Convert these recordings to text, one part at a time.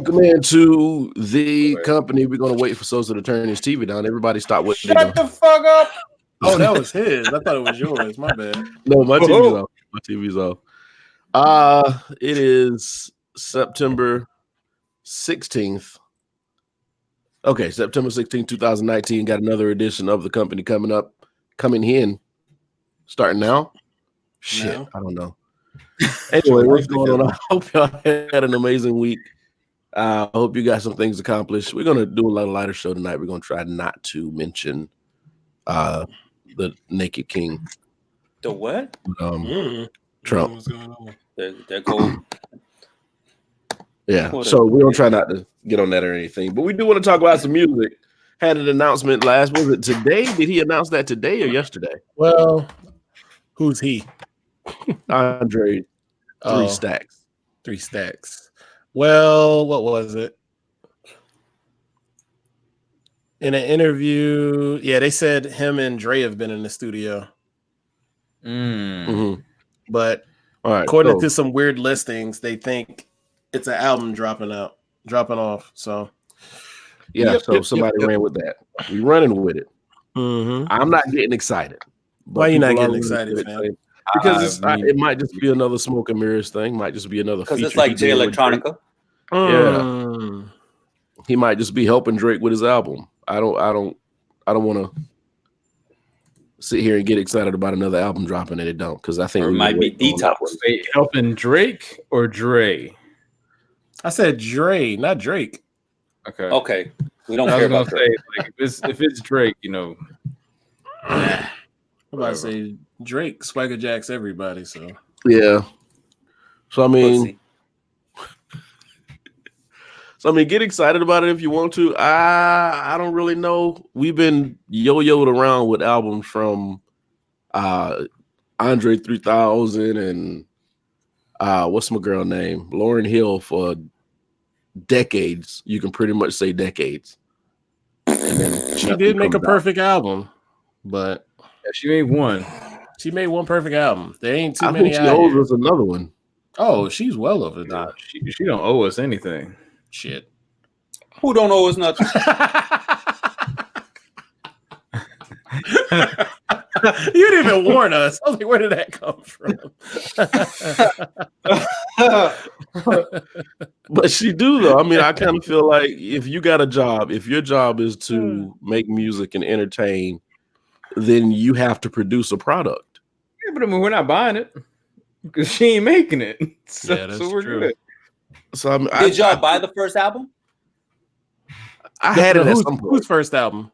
Welcome into the company. We're gonna wait for Sosa to turn his TV down. Everybody stop what they're doing. Shut the fuck up. Oh, that was his. I thought it was yours. My bad. No, my TV's off. My TV's off. It is September 16th. Okay, September 16th, 2019. Got another edition of the company coming in. Starting now? Shit, I don't know. Anyway, what's going on? I hope y'all had an amazing week. I hope you got some things accomplished. We're going to do a little lighter show tonight. We're going to try not to mention the Naked King. The what? Trump. What's going on? They're cool. Yeah, so we're going to try not to get on that or anything. But we do want to talk about some music. Had an announcement was it today? Did he announce that today or yesterday? Well, who's he? Andre, 3 stacks. 3 stacks. Well, what was it? In an interview, they said him and Dre have been in the studio. Mm-hmm. But according to some weird listings, they think it's an album dropping off. So somebody ran with that. We running with it. Mm-hmm. I'm not getting excited. Why are you not getting excited, man? Because it might just be another smoke and mirrors thing. Might just be another. Because it's like J Electronica. Yeah, he might just be helping Drake with his album. I don't want to sit here and get excited about another album dropping and it don't. Because I think it might be Detox. Wait, helping Drake or Dre? I said Dre, not Drake. Okay. We don't care about Drake. Like, if it's Drake, I'm about to say Drake swagger jacks everybody. So yeah. So I mean, get excited about it if you want to. I don't really know. We've been yo-yoed around with albums from Andre 3000 and what's my girl name? Lauryn Hill for decades. You can pretty much say decades. And then she did make a perfect album, but she made one. She made one perfect album. There ain't too I many. think she owes us another one. Oh, she's well over there. Nah, she don't owe us anything. Shit. Who don't owe us nothing? You didn't even warn us. I was like, where did that come from? But she do though. I mean, I kind of feel like if you got a job, if your job is to make music and entertain, then you have to produce a product. Yeah, but I mean, we're not buying it because she ain't making it. So, that's we're true. good. So I mean, did y'all buy the first album? I had it at some point. Whose first album?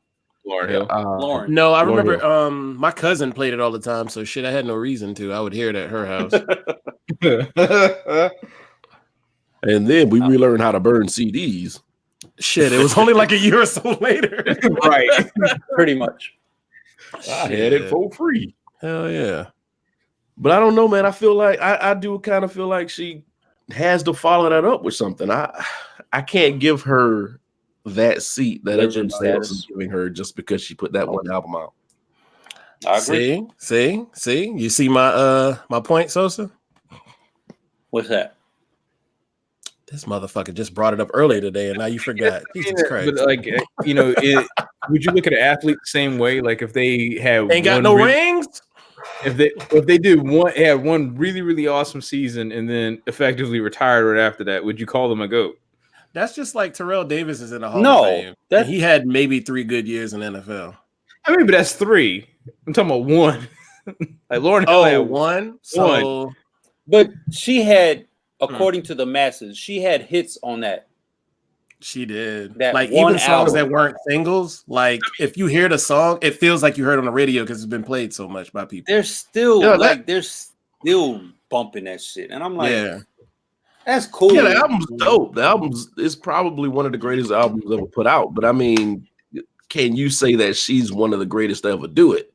Lauryn Hill. Lauren. No, I Lauryn remember. Hill. My cousin played it all the time. So shit, I had no reason to. I would hear it at her house. And then we relearned how to burn CDs. Shit, it was only like a year or so later. Right. Pretty much. I had it for free. Hell yeah. But I don't know, man. I feel like I do kind of feel like she has to follow that up with something. I can't give her that seat that Legend everybody else status. is giving her just because she put that one album out. I agree. See? You see my my point, Sosa? What's that? This motherfucker just brought it up earlier today, and now you forgot. Jesus Christ! But like, would you look at an athlete the same way? Like, if they have ain't got no rings. If they had one really, really awesome season and then effectively retired right after that, would you call them a GOAT? That's just like Terrell Davis is in the Hall of Fame. And he had maybe 3 good years in the NFL. I mean, but that's 3. I'm talking about 1. Like Lauryn Hill had 1. So, one. But she had, according to the masses, she had hits on that. She did. That like one even songs album. that weren't singles. Like if you hear the song, it feels like you heard it on the radio because it's been played so much by people. They're still they're still bumping that shit, and I'm like, that's cool. Yeah, the album's dope. The album's is probably one of the greatest albums ever put out. But I mean, can you say that she's one of the greatest to ever do it?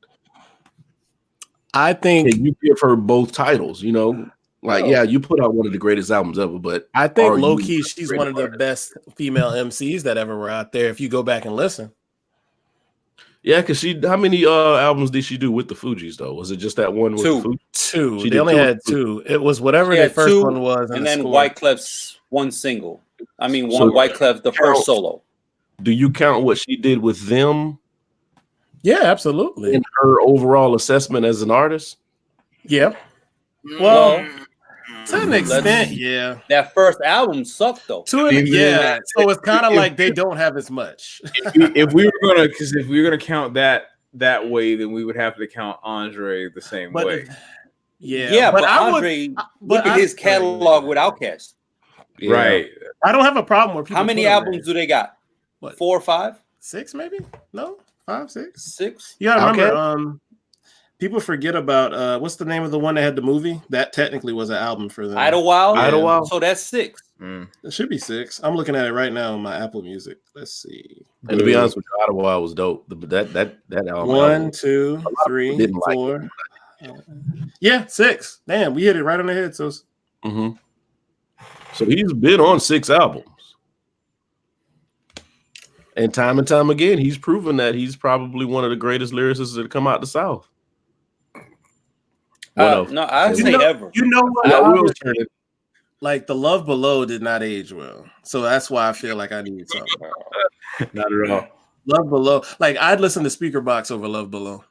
I think. Can you give her both titles? You know, like you put out one of the greatest albums ever, but I think low key she's one of the best female MCs that ever were out there. If you go back and listen. Yeah, because how many albums did she do with the Fugees though? Was it just that one with the Fugees? 2. They only had 2. It was whatever the first one was, and then Wyclef's one single. I mean, Wyclef, the first solo. Do you count what she did with them? Yeah, absolutely. In her overall assessment as an artist? Yeah. Well, to an extent, yeah. That first album sucked though. So it's kind of like they don't have as much. if we were gonna count that way, then we would have to count Andre the same way. Yeah, but Andre, look at his catalog with Outkast. Yeah. Right. I don't have a problem with people. How many albums do they got? What, 4 or 5? 6 maybe? No, 5, 6. 6. You gotta remember, people forget about what's the name of the one that had the movie? That technically was an album for them. Idlewild. Yeah. Idlewild. So that's 6. It should be 6. I'm looking at it right now on my Apple Music. Let's see. And to be honest with you, Idlewild was dope. That album. 1, 2, 3, 4. Yeah, 6. Damn, we hit it right on the head. So he's been on 6 albums. And time again, he's proven that he's probably one of the greatest lyricists that come out the South. No, I'd say ever. You know what? Like the Love Below did not age well. So that's why I feel like I need something. Not at all. Love Below. Like I'd listen to Speaker Box over Love Below.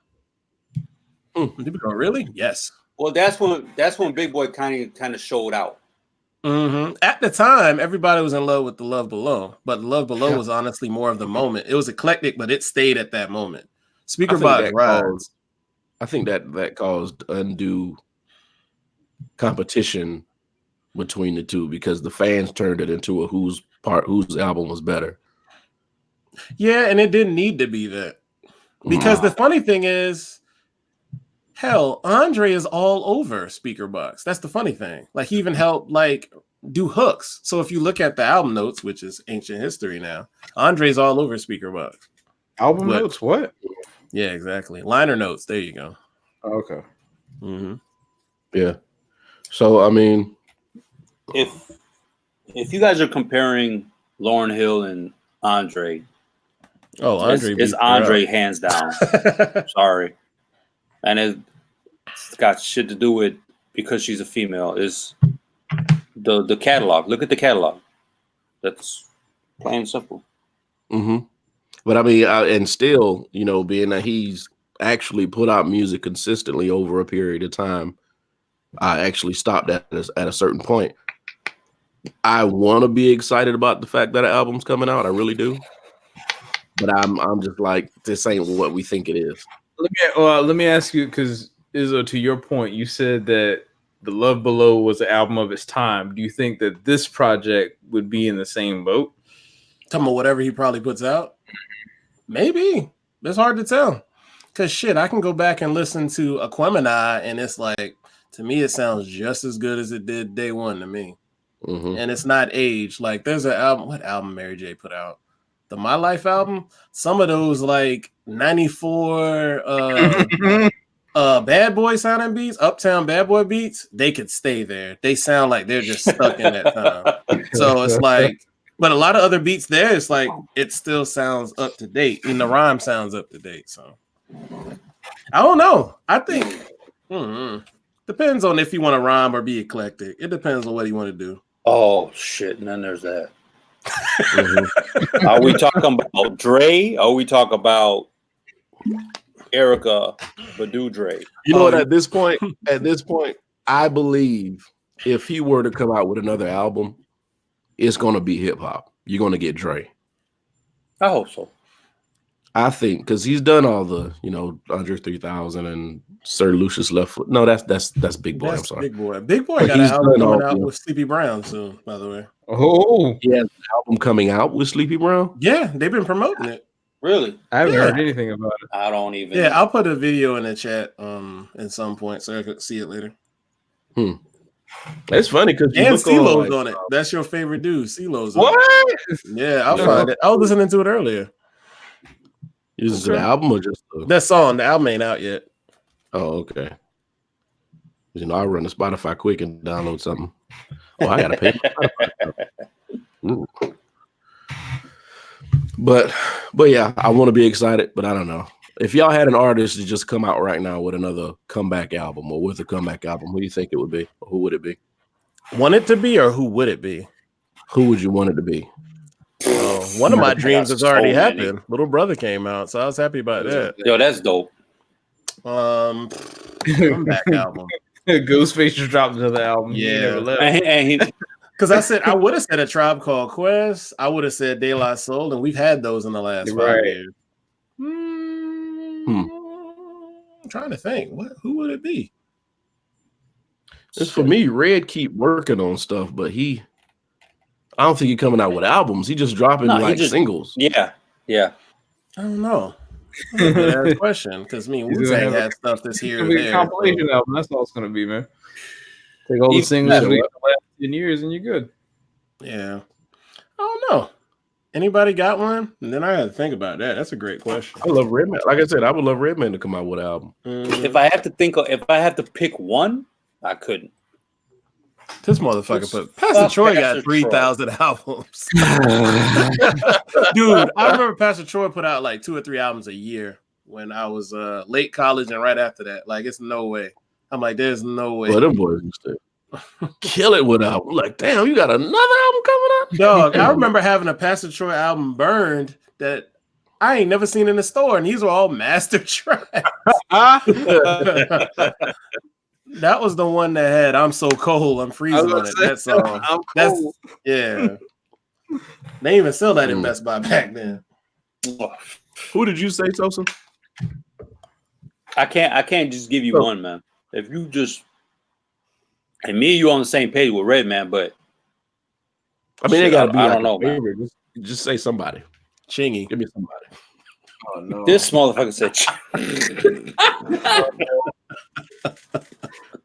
People go, really? Yes. Well, that's when Big Boy kind of showed out. At the time, everybody was in love with the Love Below, but Love Below was honestly more of the moment. It was eclectic, but it stayed at that moment. Speaker Box rides. I think that caused undue competition between the two because the fans turned it into a whose album was better. Yeah, and it didn't need to be that. Because the funny thing is, hell, Andre is all over Speaker Box. That's the funny thing. Like he even helped like do hooks. So if you look at the album notes, which is ancient history now, Andre's all over Speaker Box. Album notes, what? Yeah, exactly. Liner notes. There you go. Oh, okay. Yeah. So I mean, if you guys are comparing Lauryn Hill and Andre, it's Andre hands down. Sorry. And it's got shit to do with because she's a female. Is the catalog? Look at the catalog. That's plain and simple. But I mean, and still, being that he's actually put out music consistently over a period of time, I actually stopped at a certain point. I want to be excited about the fact that an album's coming out. I really do. But I'm just like, this ain't what we think it is. Let me ask you, because Izzo, to your point, you said that the Love Below was an album of its time. Do you think that this project would be in the same boat? Talking about whatever he probably puts out? Maybe. It's hard to tell. Because shit, I can go back and listen to Aquemini, and it's like, to me, it sounds just as good as it did day one to me. And it's not aged. Like, there's an album. What album Mary J put out? The My Life album? Some of those, like, 94 Bad Boy sounding beats, Uptown Bad Boy beats, they could stay there. They sound like they're just stuck in that time. So it's like, but a lot of other beats there, it's like, it still sounds up to date. And the rhyme sounds up to date. So I don't know. I think depends on if you want to rhyme or be eclectic. It depends on what you want to do. Oh shit! And then there's that. Are we talking about Dre? Are we talking about Erica Badu Dre? You know what? At this point, I believe if he were to come out with another album, it's gonna be hip hop. You're gonna get Dre. I hope so. I think because he's done all the, Andre 3000 and Sir Lucius Left Foot. No, that's Big Boy. I'm sorry, Big Boy. Big Boy got an album coming out with Sleepy Brown soon, by the way. Oh, he has an album coming out with Sleepy Brown. Yeah, they've been promoting it. Really? I haven't heard anything about it. I don't even. Yeah, I'll put a video in the chat at some point so I can see it later. That's funny because CeeLo's on it. That's your favorite dude. CeeLo's on it. Yeah, I'll find it. I was listening to it earlier. Is it an album or just that song? The album ain't out yet. Oh, okay. I run to Spotify quick and download something. Oh, I gotta pay. But yeah, I want to be excited, but I don't know. If y'all had an artist to just come out right now with another comeback album or with a comeback album, who do you think it would be? Or who would it be? Want it to be or who would it be? Who would you want it to be? Oh, one of my dreams has already happened. Little Brother came out, so I was happy about that. Yo, that's dope. Comeback album. Ghostface just dropped another album. Yeah. He never left. And Because I would have said A Tribe Called Quest. I would have said De La Soul, and we've had those in the last 5 years. I'm trying to think. Who would it be? It's for me. Red keep working on stuff, but I don't think he's coming out with albums. He just dropping singles. Yeah. I don't know. That's a question because Wu-Tang had stuff this year. It's gonna be a compilation album. That's all it's gonna be, man. Take all the singles from the last 10 years and you're good. Yeah. I don't know. Anybody got one? And then I had to think about that. That's a great question. I love Redman. Like I said, I would love Redman to come out with an album. If I have to pick one, I couldn't. This motherfucker Pastor Troy got 3,000 albums. Dude, I remember Pastor Troy put out like 2 or 3 albums a year when I was late college and right after that. Like, it's no way. I'm like, there's no way. Well, them boys used to kill it with album. Like, damn, you got another album coming out? Dog, I remember having a Pastor Troy album burned that I ain't never seen in the store, and these were all master tracks. That was the one that had "I'm So Cold, I'm Freezing" on it. That song. Yeah. They even sell that in Best Buy back then. Who did you say, Tosin? I can't just give you one, man. If you just and me and you on the same page with Redman, but I mean, they gotta be. I don't know, man. Just say somebody. Chingy. Give me somebody. Oh no! This motherfucker said.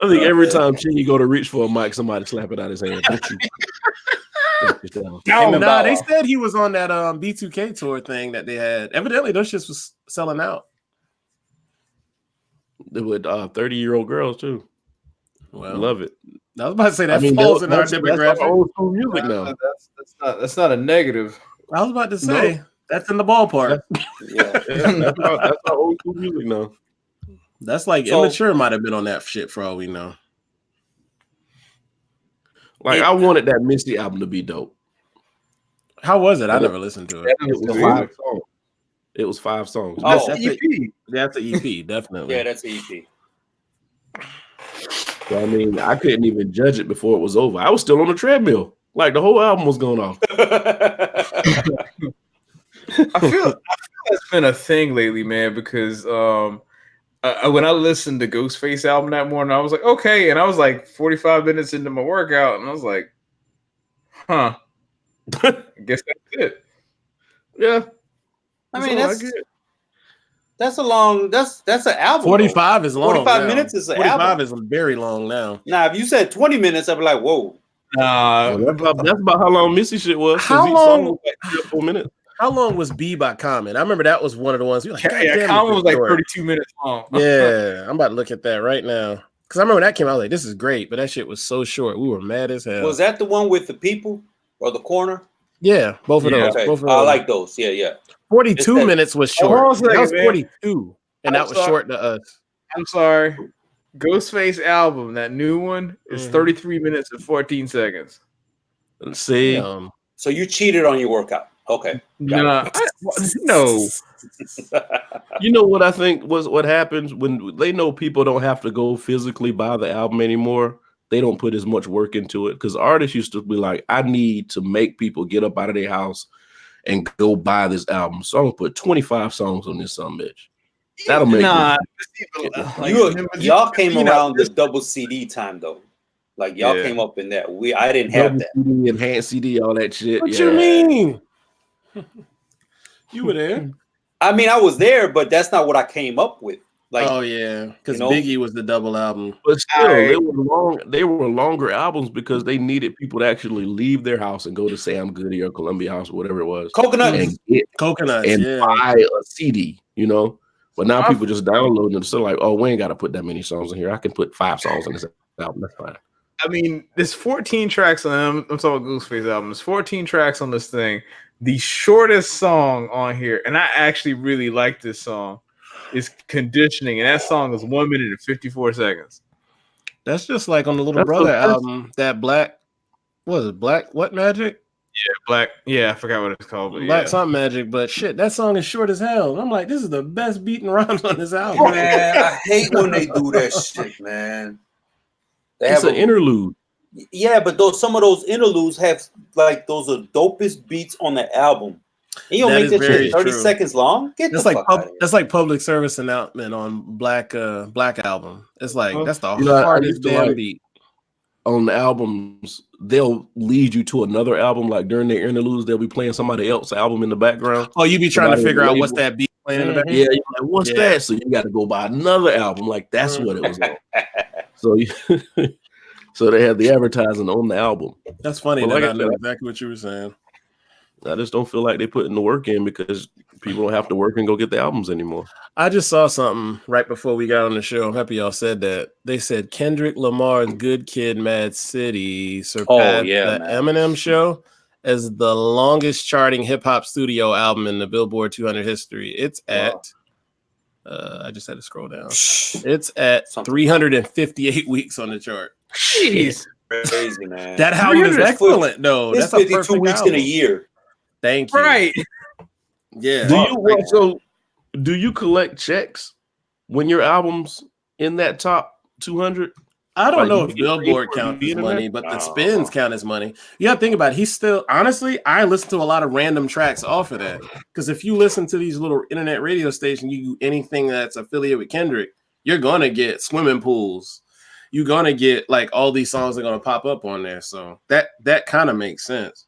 I think every time Chingy go to reach for a mic, somebody slap it out his hand. They said he was on that B2K tour thing that they had. Evidently, those shits was selling out. With 30-year-old girls too. Well, love it. I was about to say that falls in our demographic. That's old school music now. That's not a negative. I was about to say that's in the ballpark. That's our old school music now. That's like Immature might have been on that shit for all we know. Like I wanted that Misty album to be dope. How was it? I never listened to it. It was 5 songs. That's an EP. That's an EP, definitely. Yeah, that's an EP. So, I mean, I couldn't even judge it before it was over. I was still on the treadmill. Like the whole album was going off. I feel that's been a thing lately, man, because when I listened to Ghostface album that morning, I was like, okay. And I was like 45 minutes into my workout, and I was like, huh. I guess that's it. Yeah. I mean, that's a long, that's an album. 45 is long. 45 minutes is an 45 album. is very long now. Now, if you said 20 minutes, I'd be like, whoa. That's about how long Missy shit was. How long? Was like 3 or 4 minutes. How long was Be by Common? I remember that was one of the ones. Like, Common was like 32 minutes long. Yeah, I'm about to look at that right now. Because I remember that came out, I was like, this is great, but that shit was so short. We were mad as hell. Was that the one with the people or the corner? Yeah, both of those. Okay. Both of I those. like those. Yeah. 42 minutes was short. That was 42, and that was sorry. short to us. I'm sorry. Ghostface album, that new one, is 33 minutes and 14 seconds. Let's see. So you cheated on your workout. Okay. No. You know what I think was what happens when they know people don't have to go physically buy the album anymore. They don't put as much work into it because artists used to be like, I need to make people get up out of their house and go buy this album. So I'm gonna put 25 songs on this son bitch. That'll make y'all came around this double CD time though. Like y'all came up in that. I didn't have that. CD, enhanced CD, all that shit. What you mean? You were there. I mean, I was there, but that's not what I came up with. Like, oh yeah, because Biggie was the double album. But still, they were long. They were longer albums because they needed people to actually leave their house and go to Sam Goody or Columbia House or whatever it was. Coconuts and buy a CD. You know, but now people just downloading them. So like, oh, we ain't got to put that many songs in here. I can put 5 songs on this album. That's fine. I mean, there's 14 tracks on. I'm talking about Ghostface album. There's 14 tracks on this thing. The shortest song on here, and I actually really like this song, is Conditioning, and that song is 1 minute and 54 seconds. That's just like on the Little Brother album, that Black, what is it, Black What Magic? Black. Yeah, I forgot what it's called. But Black Something Magic, but shit, that song is short as hell. I'm like, this is the best beat and rhymes on this album. Man, I hate when they do that shit, man. It's an interlude. Yeah, but some of those interludes have like those are dopest beats on the album. And you don't make that shit 30 seconds long. That's like public service announcement on Black album. It's like that's the hardest damn beat. On the albums, they'll lead you to another album. Like during their interludes, they'll be playing somebody else's album in the babackground. Oh, you be trying to figure out what's that beat playing in the background? Yeah, you're like, what's that? So you got to go buy another album. Like that's what it was on. So they had the advertising on the album. That's funny. That I know exactly what you were saying. I just don't feel like they're putting the work in because people don't have to work and go get the albums anymore. I just saw something right before we got on the show. I'm happy y'all said that. They said Kendrick Lamar's Good Kid, Mad City surpassed the Eminem Show as the longest charting hip hop studio album in the Billboard 200 history. It's at, I just had to scroll down. It's at 358 weeks on the chart. Jeez. Crazy, man. That album is excellent, though. It's That's 52 weeks in a year. Thank you. Right. Yeah. Do you collect checks when your album's in that top 200? I don't know if Billboard counts as money, but the spins count as money. You got to think about it. He's still, honestly, I listen to a lot of random tracks off of that. Because if you listen to these little internet radio stations, you do anything that's affiliated with Kendrick, you're going to get Swimming Pools. You're going to get like all these songs are going to pop up on there. So that kind of makes sense.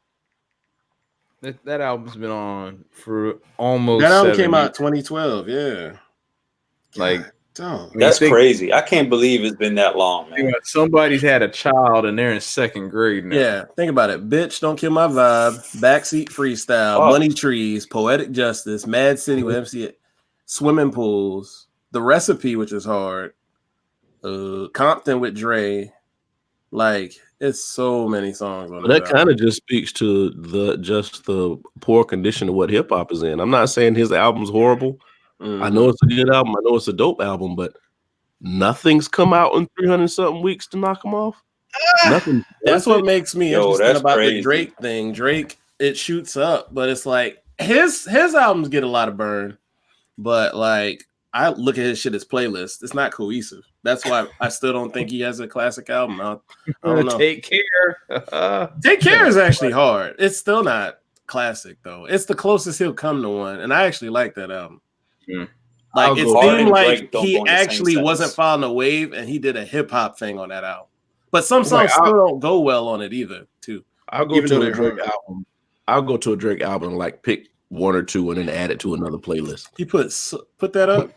That album's been on for almost. That album came out 2012. Yeah, like that's crazy. I can't believe it's been that long, man. Somebody's had a child and they're in second grade now. Yeah, think about it. Bitch, Don't Kill My Vibe, Backseat Freestyle, Money Trees, Poetic Justice, Mad City with MC, Swimming Pools, The Recipe, which is hard, Compton with Dre, like. It's so many songs on that kind of just speaks to the poor condition of what hip hop is in. I'm not saying his album's horrible. I know it's a good album. I know it's a dope album, but nothing's come out in 300 something weeks to knock him off. Nothing. That's what makes me interested about the Drake thing. Drake, it shoots up, but it's like his albums get a lot of burn, but like I look at his shit as playlist. It's not cohesive. That's why I still don't think he has a classic album. I don't know. Take Care. Take Care is actually hard. It's still not classic though. It's the closest he'll come to one, and I actually like that album. Like it seemed like he actually wasn't following a wave, and he did a hip hop thing on that album. But some songs still don't go well on it either. Too. I'll go to a Drake album. I'll go to a Drake album and like pick one or two and then add it to another playlist. You put that up.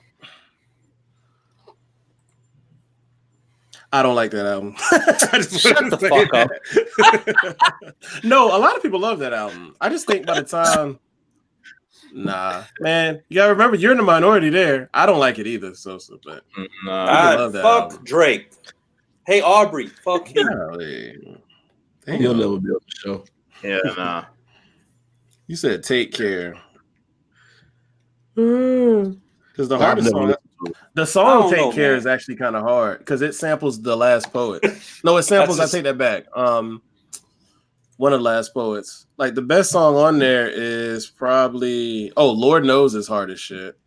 I don't like that album. Shut the fuck up. No, a lot of people love that album. I just think by the time, man, you gotta remember you're in the minority there. I don't like it either. But love that fuck album. Drake. Hey Aubrey, fuck him. He'll never be on the show. Yeah, nah. You said Take Care. Because the hardest song. The song Take Care is actually kind of hard because it samples The Last Poet. No, it samples, I take that back. One of the Last Poets. Like the best song on there is probably Lord Knows is hard as shit.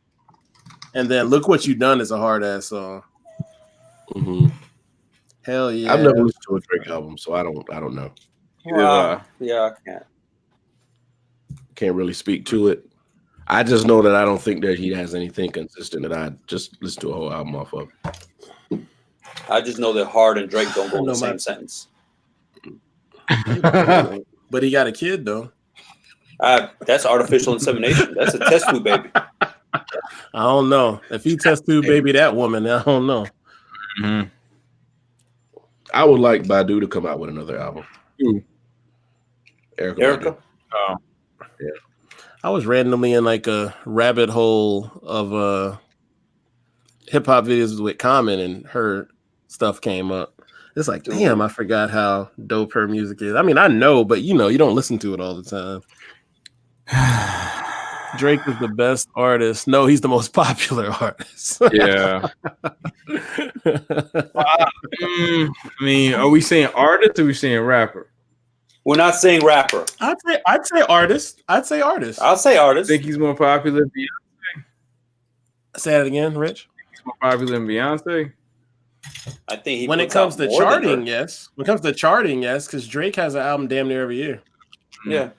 And then Look What You Done is a hard ass song. Mm-hmm. Hell yeah. I've never listened to a Drake album, so I don't know. Yeah, I can't really speak to it. I just know that I don't think that he has anything consistent that I just listen to a whole album off of. I just know that Hard and Drake don't go in the same sentence. But he got a kid, though. That's artificial insemination. That's a test tube baby. I don't know. If he test tube baby that woman, I don't know. Mm-hmm. I would like Badu to come out with another album. Erica? Oh. Yeah. I was randomly in like a rabbit hole of hip hop videos with Common, and her stuff came up. It's like, damn, I forgot how dope her music is. I mean, I know, but you don't listen to it all the time. Drake is the best artist. No, he's the most popular artist. Yeah. I mean, are we saying artist or are we saying rapper? We're not saying rapper. I'd say artist. I'll say artist. I think he's more popular than Beyonce. Say that again, Rich. He's more popular than Beyonce. I think when it comes to charting, yes. When it comes to charting, yes, because Drake has an album damn near every year. Yeah.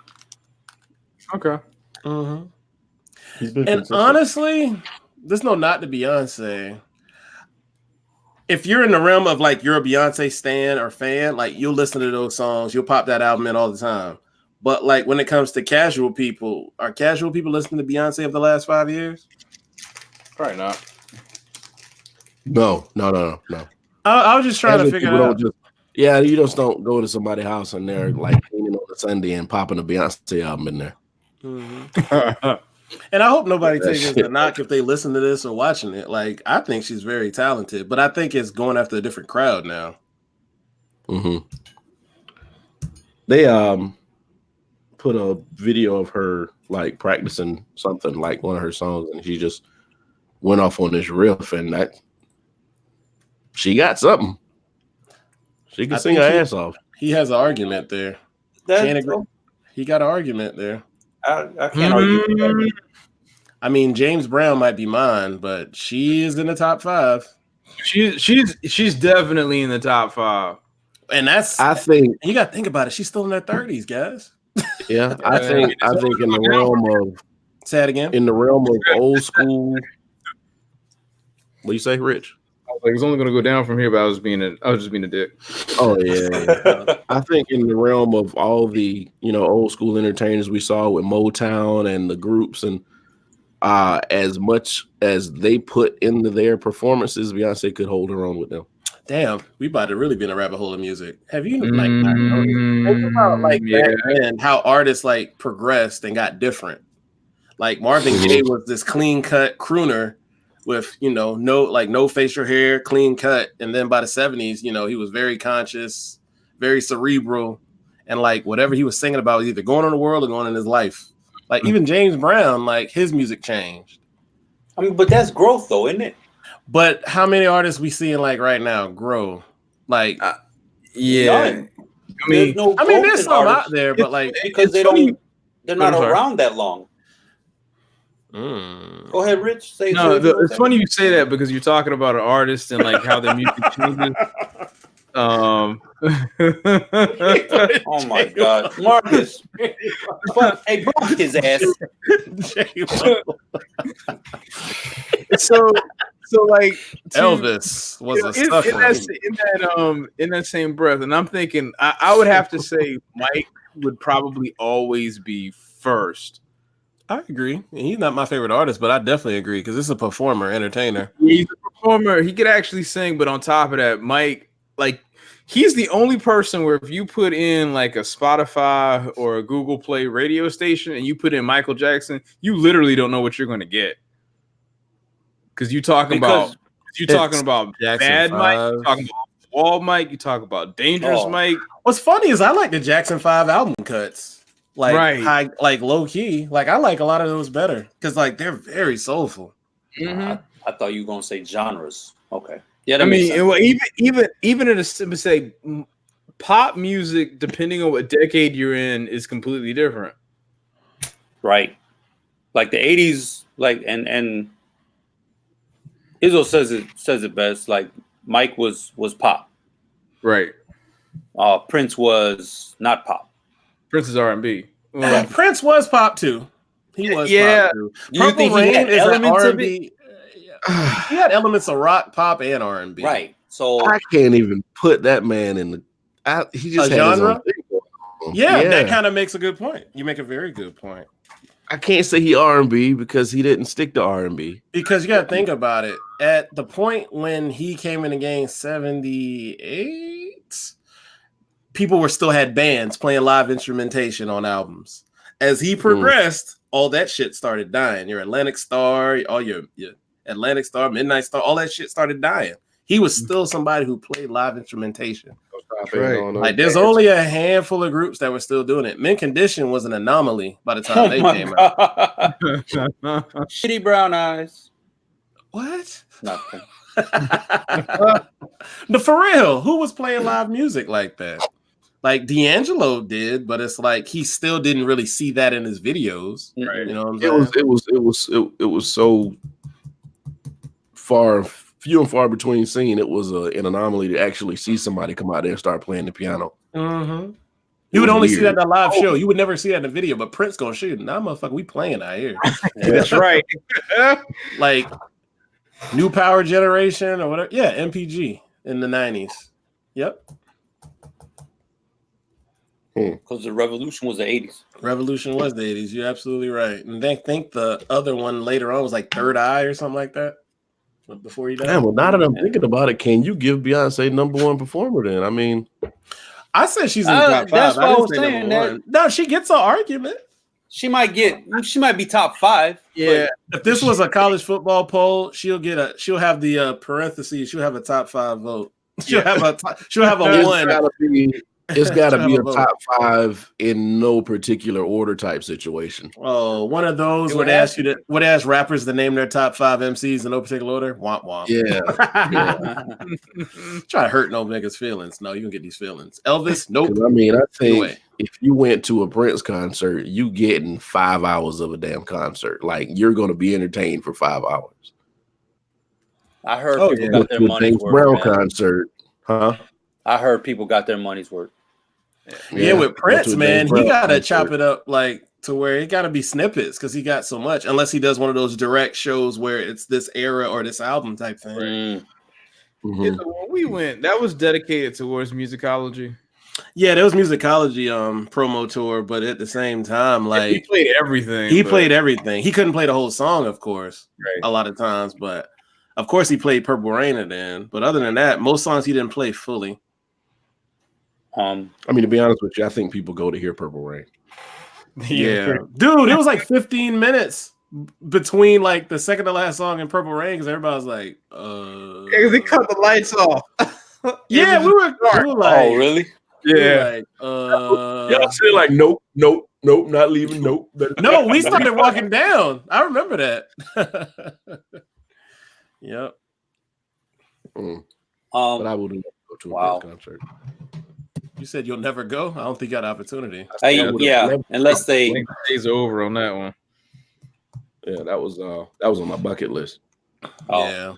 Okay. Mm-hmm. And honestly, there's no not to Beyonce. If you're in the realm of like you're a Beyonce stan or fan, like you'll listen to those songs, you'll pop that album in all the time. But like when it comes to casual people, are casual people listening to Beyonce of the last 5 years? Probably not. No. I was just trying to figure it out. You just don't go to somebody's house and they're like cleaning on a Sunday and popping a Beyonce album in there. Mm-hmm. And I hope nobody takes it as a knock if they listen to this or watching it. Like, I think she's very talented, but I think it's going after a different crowd now. Mm-hmm. They put a video of her like practicing something like one of her songs, and she just went off on this riff, and she got something. She can sing her ass off. He has an argument there. He got an argument there. I can't argue. I mean, James Brown might be mine, but she is in the top 5. She's definitely in the top 5. And I think you got to think about it. She's still in her 30s, guys. Yeah, I think in the realm of say it again. In the realm of old school. What you say, Rich? I was like, it's only going to go down from here, but I was just being a dick. Oh yeah. I think in the realm of all the old school entertainers we saw with Motown and the groups, and as much as they put into their performances, Beyonce could hold her own with them. Damn, we about to really be in a rabbit hole of music. Have you think about back then how artists like progressed and got different? Like Marvin Gaye was this clean cut crooner with no facial hair, clean cut, and then by the 70s, he was very conscious, very cerebral, and like whatever he was singing about was either going on the world or going in his life. Like even James Brown, like his music changed. I mean, but that's growth though, isn't it? But how many artists we seeing like right now grow? Like yeah. I mean there's some out there, but like because they're not around that long. Go ahead, Rich. It's funny you say that because you're talking about an artist and like how their music changes. Oh my God, Marcus! Hey, block his ass. So like Elvis was a sucker in that same breath, and I'm thinking I would have to say Mike would probably always be first. I agree. He's not my favorite artist, but I definitely agree because this is a performer, entertainer. He's a performer. He could actually sing, but on top of that, Mike, like, he's the only person where if you put in like a Spotify or a Google Play radio station and you put in Michael Jackson, you literally don't know what you're going to get. Because you're talking about Jackson bad 5. Mike, you're talking about Wall Mike, you talk about dangerous Mike. What's funny is I like the Jackson 5 album cuts. Like high, like low key. Like I like a lot of those better because like they're very soulful. I thought you were gonna say genres. Okay. Yeah, I mean, even in a say pop music, depending on what decade you're in, is completely different. Right. Like the 80s, like and Izzo says it best. Like Mike was pop. Right. Prince was not pop. Prince is R&B. Well, Prince was pop too. He was pop too. Do you think he had elements of it? He had elements of rock, pop, and R&B. Right. So I can't even put that man in the. He just had genre. His own thing. Yeah, that kind of makes a good point. You make a very good point. I can't say he R&B because he didn't stick to R&B. Because you got to think about it. At the point when he came in the game, 78. People still had bands playing live instrumentation on albums. As he progressed, all that shit started dying. Your Atlantic Star, all your Atlantic Star, Midnight Star, all that shit started dying. He was still somebody who played live instrumentation. Right. Like there's only a handful of groups that were still doing it. Mint Condition was an anomaly by the time they came out. Shitty Brown Eyes. What? Nothing. For real, who was playing live music like that? Like D'Angelo did, but it's like he still didn't really see that in his videos. Right. You know what I'm saying? It was so few and far between seeing. It was an anomaly to actually see somebody come out there and start playing the piano. Mm-hmm. You would only see that in a live show. You would never see that in a video, but Prince gonna shoot. Nah, motherfucker, we playing out here. That's right. Like New Power Generation or whatever. Yeah, MPG in the 90s. Yep. Because the Revolution was the 80s. Revolution was the 80s. You're absolutely right. And I think the other one later on was like Third Eye or something like that. Before you died. Damn, well, now that I'm thinking about it, can you give Beyonce #1 performer then? I mean, I said she's in the top 5. That's what I was saying. No, she gets an argument. She might be top 5. Yeah. If this was a college football poll, she'll have the parentheses. She'll have a top 5 vote. She'll have a 1. It's got to be a top 5 in no particular order type situation. Oh, one of those would ask rappers to name their top 5 MCs in no particular order. Womp womp. Yeah. Try to hurt no niggas' feelings. No, you can get these feelings. Elvis, nope. I mean, I think if you went to a Prince concert, you getting 5 hours of a damn concert. Like you're going to be entertained for 5 hours. I heard people got their money's worth. Brown concert, huh? I heard people got their money's worth. Yeah, with Prince, man, he gotta chop it up like to where it gotta be snippets because he got so much. Unless he does one of those direct shows where it's this era or this album type thing. Mm-hmm. Yeah, when we went, that was dedicated towards musicology. Yeah, there was musicology promo tour, but at the same time, like he played everything. He played everything. He couldn't play the whole song, of course, a lot of times, but of course he played Purple Rain at the end. But other than that, most songs he didn't play fully. I mean, to be honest with you, I think people go to hear Purple Rain. Yeah, dude, it was like 15 minutes between like the second to last song and Purple Rain because everybody was like, because they cut the lights off. Yeah, we were like, oh, really? Yeah. Y'all said like, nope, not leaving, nope. No, we started walking down. I remember that. Yep. But I wouldn't go to a concert. You said you'll never go? I don't think you got an opportunity. Unless days over on that one. Yeah, that was on my bucket list. Yeah.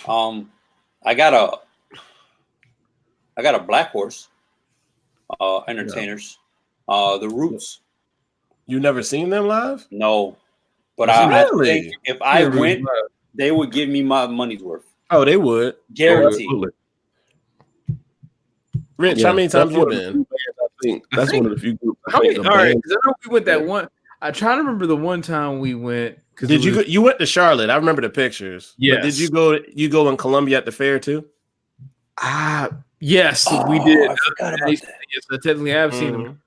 I got a Black Horse entertainers. The Roots. You never seen them live? No. But I think if I went, they would give me my money's worth. Oh, they would. Guaranteed. Rich, how many times you been? I think that's one of the few groups. All right, because I know we went that one. I try to remember the one time we went. Did you go? You went to Charlotte? I remember the pictures. Yeah. Did you go? You go in Columbia at the fair too? Yes, we did. I forgot about that. Yes, I technically have seen him.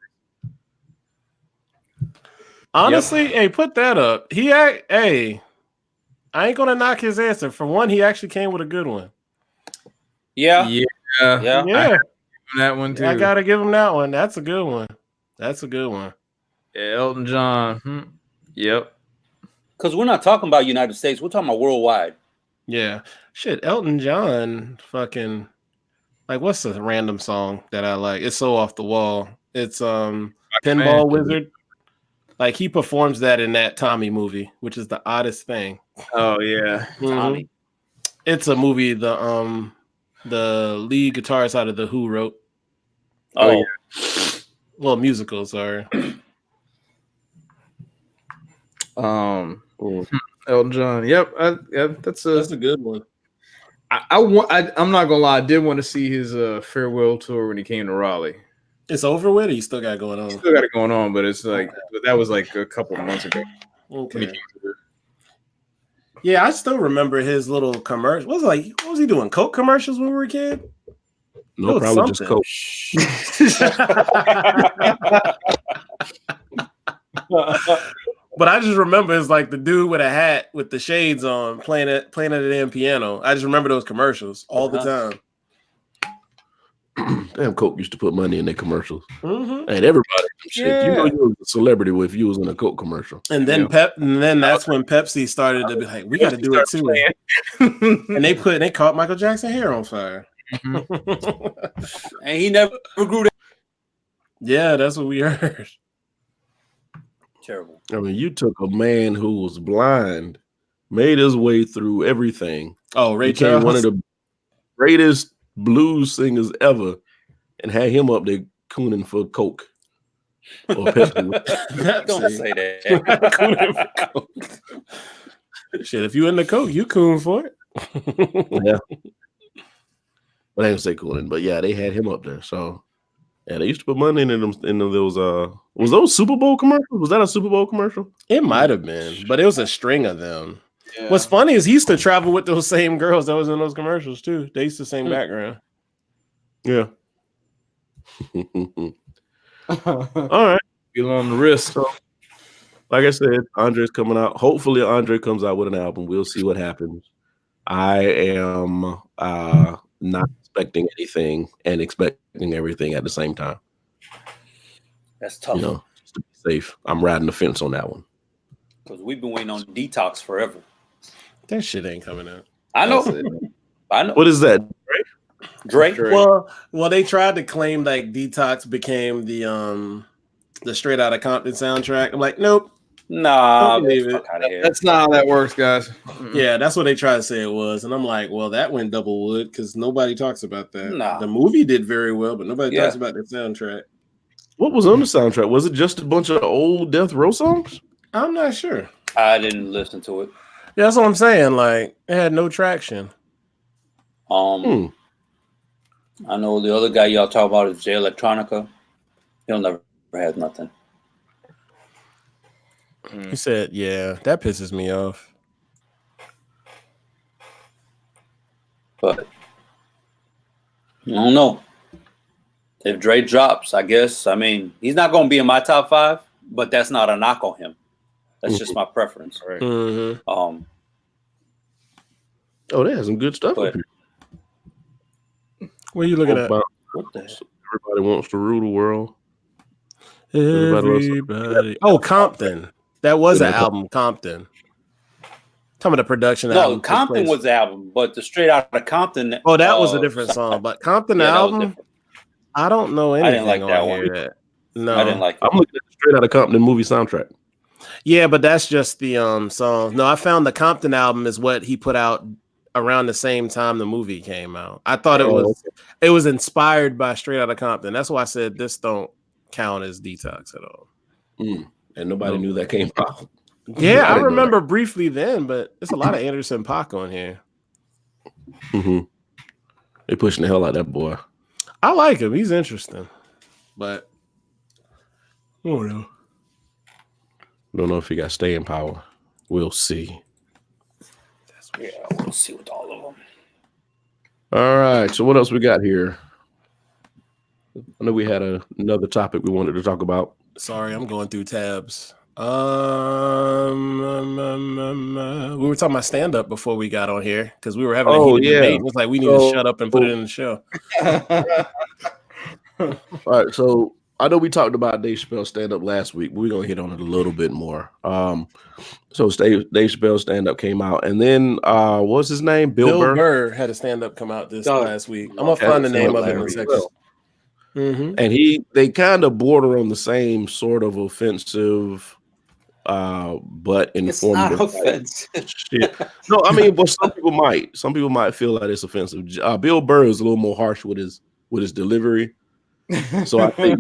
Honestly, hey, put that up. I ain't gonna knock his answer. For one, he actually came with a good one. Yeah. That one too. I gotta give him that one. That's a good one. Yeah, Elton John. Yep. Because we're not talking about United States. We're talking about worldwide. Yeah. Shit, Elton John fucking like what's the random song that I like? It's so off the wall. It's Pinball Wizard. Like he performs that in that Tommy movie, which is the oddest thing. Oh yeah. Tommy. It's a movie the lead guitarist out of The Who wrote. Oh yeah. Well, musicals are. Elton John. Yep. That's a good one. I'm not gonna lie. I did want to see his farewell tour when he came to Raleigh. It's over with. Or you still got it going on. Still got it going on, but it's like that was like a couple of months ago. Okay. Yeah, I still remember his little commercial. What was he doing? Coke commercials when we were a kid? No, probably just Coke. But I just remember it's like the dude with a hat with the shades on playing at the damn piano. I just remember those commercials all the time. Damn, Coke used to put money in their commercials. Mm-hmm. And everybody, shit, you know, you was a celebrity if you was in a Coke commercial. And then that's when Pepsi started to be like, we got to do it too. And they caught Michael Jackson hair on fire. And he never grew that. Yeah, that's what we heard. Terrible. I mean, you took a man who was blind, made his way through everything. Oh, Ray became Charles, one of the greatest blues singers ever, and had him up there cooning for Coke or Pepsi. Don't say that. Cooning for Coke. Shit, if you in the Coke, you coon for it. Yeah. But I didn't say cooning, but yeah, they had him up there. So yeah, they used to put money in those was those Super Bowl commercials? Was that a Super Bowl commercial? It might have been, but it was a string of them. Yeah. What's funny is he used to travel with those same girls that was in those commercials too. They used to sing background. Yeah. All right. Feel on the wrist. So, like I said, Andre's coming out. Hopefully, Andre comes out with an album. We'll see what happens. I am not expecting anything and expecting everything at the same time. That's tough. You know, just to be safe. I'm riding the fence on that one. Because we've been waiting on Detox forever. That shit ain't coming out. I know. I know. What is that? Drake? Well, they tried to claim like Detox became the Straight Outta Compton soundtrack. I'm like, nope. Nah, that's not how that works, guys. Yeah, that's what they tried to say it was, and I'm like, well, that went double wood because nobody talks about that. Nah. The movie did very well, but nobody talks about the soundtrack. What was on the soundtrack? Was it just a bunch of old Death Row songs? I'm not sure. I didn't listen to it. Yeah, that's what I'm saying. Like, it had no traction. I know the other guy y'all talk about is Jay Electronica. He'll never have nothing. He said, yeah, that pisses me off. But I don't know. If Dre drops, I guess, I mean, he's not going to be in my top 5, but that's not a knock on him. That's just my preference. Right. Mm-hmm. Oh, they have some good stuff up here. What are you looking at? What the heck? Everybody wants to rule the world. Everybody. Oh, Compton. That was an album, Compton. Talking about the production album. No, Compton was the album, but the Straight Outta Compton. Oh, that was a different song. But Compton album, I don't know anything. I didn't like that one. No, I didn't like that. I'm looking at the Straight Outta Compton movie soundtrack. Yeah, but that's just the song. No, I found the Compton album is what he put out around the same time the movie came out. I thought it was inspired by Straight Outta Compton. That's why I said this don't count as Detox at all. And nobody knew that came out. Yeah, I remember briefly then, but there's a lot of Anderson .Paak on here. They pushing the hell out of that boy. I like him. He's interesting. But I don't know. Don't know if he got staying power. We'll see. Yeah, we'll see with all of them. All right. So what else we got here? I know we had another topic we wanted to talk about. Sorry, I'm going through tabs. We were talking about stand-up before we got on here because we were having a heated debate. It was like we need to shut up and put it in the show. All right, so I know we talked about Dave Chappelle stand-up last week, but we're gonna hit on it a little bit more. So Dave Chappelle stand-up came out, and then what's his name? Bill Burr had a stand-up come out this last week. I'm gonna find the name of it in a second. And they kind of border on the same sort of offensive, but informative. It's not offensive. Shit. No, I mean, but some people might feel like it's offensive. Bill Burr is a little more harsh with his delivery. So I think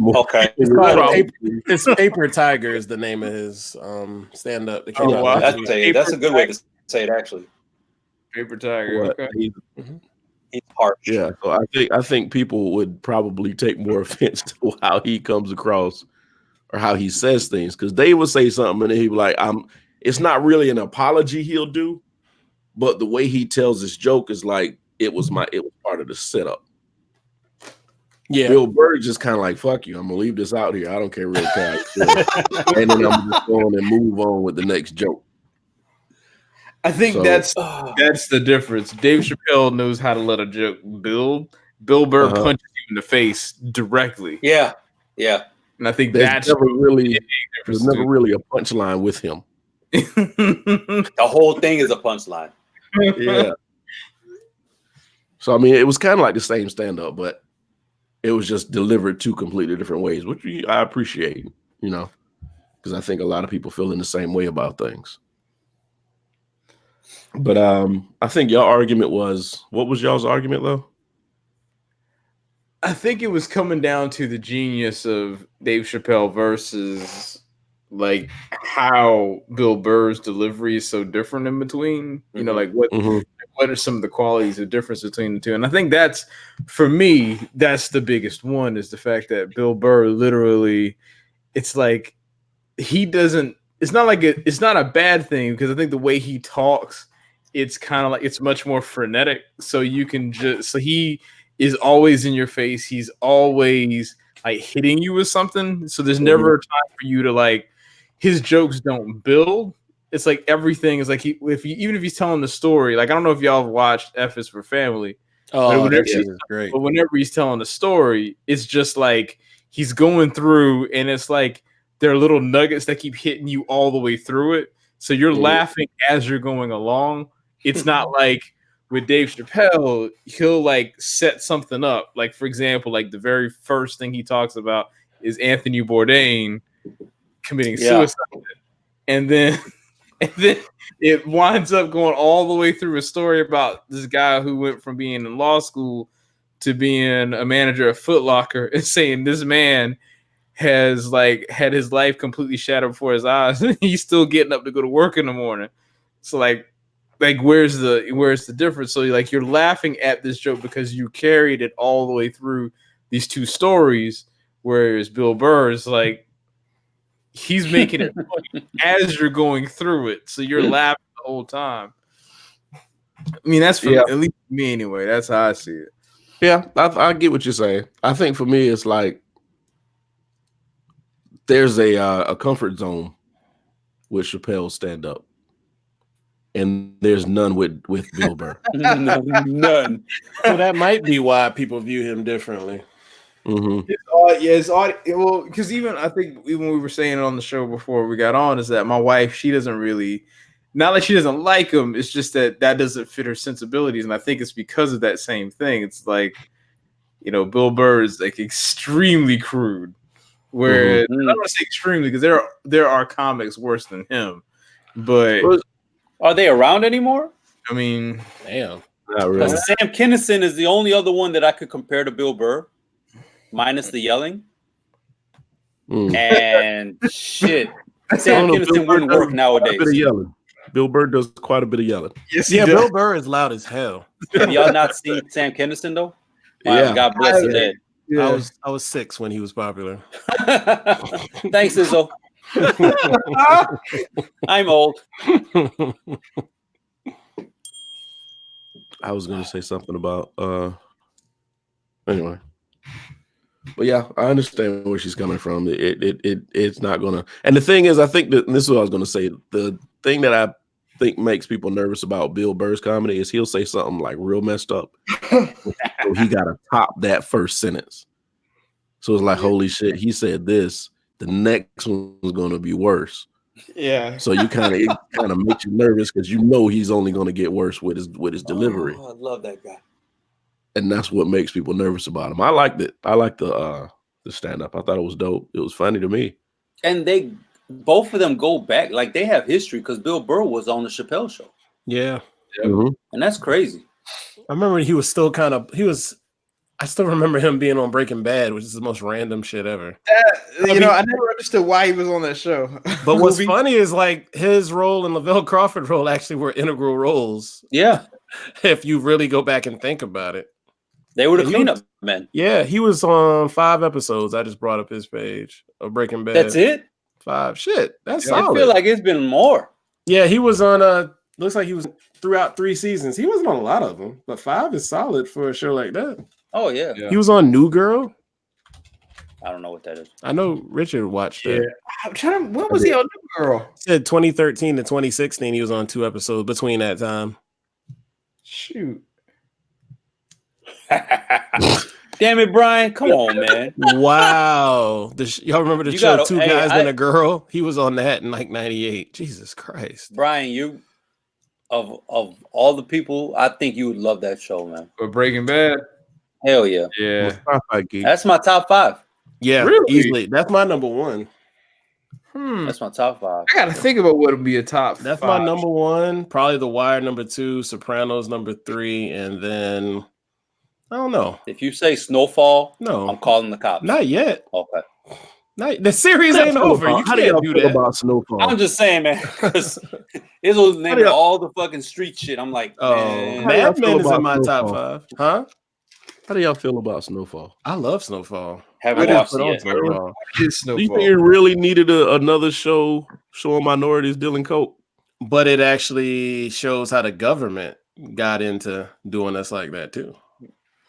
it's Paper Tiger is the name of his stand-up. That's a good way to say it, actually. Paper Tiger. Okay. He's harsh. Yeah, so I think people would probably take more offense to how he comes across or how he says things, because they would say something and he'd be like, it's not really an apology he'll do, but the way he tells his joke is like it was part of the setup. Yeah, Bill Burr just kind of like, fuck you, I'm gonna leave this out here. I don't care really care. And then I'm just going and move on with the next joke. I think that's the difference. Dave Chappelle knows how to let a joke build. Bill Burr punches you in the face directly. Yeah. And I think there's never really a punchline with him. The whole thing is a punchline. Yeah. So I mean, it was kind of like the same stand-up, but it was just delivered two completely different ways, which I appreciate, because I think a lot of people feel in the same way about things. But I think your argument was, what was y'all's argument though? I think it was coming down to the genius of Dave Chappelle versus like how Bill Burr's delivery is so different in between. Like what are some of the qualities of difference between the two? And I think that's, for me, that's the biggest one, is the fact that Bill Burr literally, it's like he doesn't, it's not like it's not a bad thing, because I think the way he talks, it's kind of like, it's much more frenetic. So you can just, so he is always in your face. He's always like hitting you with something. So there's never a time for you to like, his jokes don't build. It's like everything is like, even if he's telling the story, like, I don't know if y'all have watched F is for Family. Oh, that shit is great. But whenever he's telling the story, it's just like he's going through, and it's like there are little nuggets that keep hitting you all the way through it. So you're laughing as you're going along. It's not like with Dave Chappelle, he'll like set something up. Like, for example, like the very first thing he talks about is Anthony Bourdain committing suicide. And then it winds up going all the way through a story about this guy who went from being in law school to being a manager at Foot Locker, and saying this man has like had his life completely shattered before his eyes. He's still getting up to go to work in the morning. So like where's the difference? So like you're laughing at this joke because you carried it all the way through these two stories, whereas Bill Burr is like, he's making it funny as you're going through it, so you're laughing the whole time. I mean, that's for at least me anyway. That's how I see it. Yeah, I get what you're saying. I think for me, it's like there's a comfort zone with Chappelle's stand up, and there's none with Bill Burr. None. So that might be why people view him differently. It's odd. Well, because I think even we were saying it on the show before we got on, is that my wife, she doesn't really, not that she doesn't like him, it's just that doesn't fit her sensibilities, and I think it's because of that same thing. It's like, Bill Burr is like extremely crude, where I don't want to say extremely, because there are comics worse than him, but are they around anymore? I mean, damn, not really. Sam Kinison is the only other one that I could compare to Bill Burr, minus the yelling. And shit, Sam Kinison wouldn't work nowadays. A bit of yelling. Bill Burr does quite a bit of yelling. Yes, Bill Burr is loud as hell. Have y'all not seen Sam Kinison though? Yeah, God bless the dead. Yeah. I was 6 when he was popular. Thanks, Izzo. I'm old. I was gonna say something about anyway. But yeah, I understand where she's coming from. It's not gonna. And the thing is, I think that, and this is what I was gonna say. The thing that I think makes people nervous about Bill Burr's comedy is he'll say something like real messed up, so he gotta top that first sentence. So it's like, holy shit, he said this. The next one's gonna be worse. Yeah. So it kind of makes you nervous because he's only gonna get worse with his delivery. Oh, I love that guy. And that's what makes people nervous about him. I liked it. I liked the stand-up. I thought it was dope. It was funny to me. And both of them go back, like they have history, because Bill Burr was on the Chappelle Show. Yeah. Mm-hmm. And that's crazy. I remember he was still I still remember him being on Breaking Bad, which is the most random shit ever. I never understood why he was on that show. But what's funny is like his role and Lavelle Crawford role actually were integral roles. Yeah. If you really go back and think about it. They were the cleanup men. Yeah, he was on 5 episodes. I just brought up his page of Breaking Bad. That's it? 5. Shit, that's solid. I feel like it's been more. Yeah, he was on looks like he was throughout 3 seasons. He wasn't on a lot of them, but 5 is solid for a show like that. Oh, yeah. He was on New Girl. I don't know what that is. I know Richard watched it. I'm trying to, when was he on New Girl? It said 2013 to 2016. He was on 2 episodes between that time. Shoot. Damn it, Brian. Come on, man. Wow. Y'all remember the show Two Guys and a Girl? He was on that in like 98. Jesus Christ. Brian, of all the people, I think you would love that show, man. But Breaking Bad. Hell yeah. Yeah. That's my top 5. Yeah, really? Easily. That's my number 1. That's my top 5. I gotta think about what would be a top. That's 5. my number 1. Probably The Wire number 2, Sopranos number 3, and then I don't know. If you say Snowfall, no, I'm calling the cops. Not yet. Okay. The series ain't over. You How do y'all feel about Snowfall? I'm just saying, man. It was naming all the fucking street shit. I'm like, Mad Men is in my top 5. Huh? How do y'all feel about Snowfall? I love Snowfall. Haven't watched it yet. Do you think it really needed another show showing minorities dealing coke? But it actually shows how the government got into doing us like that too.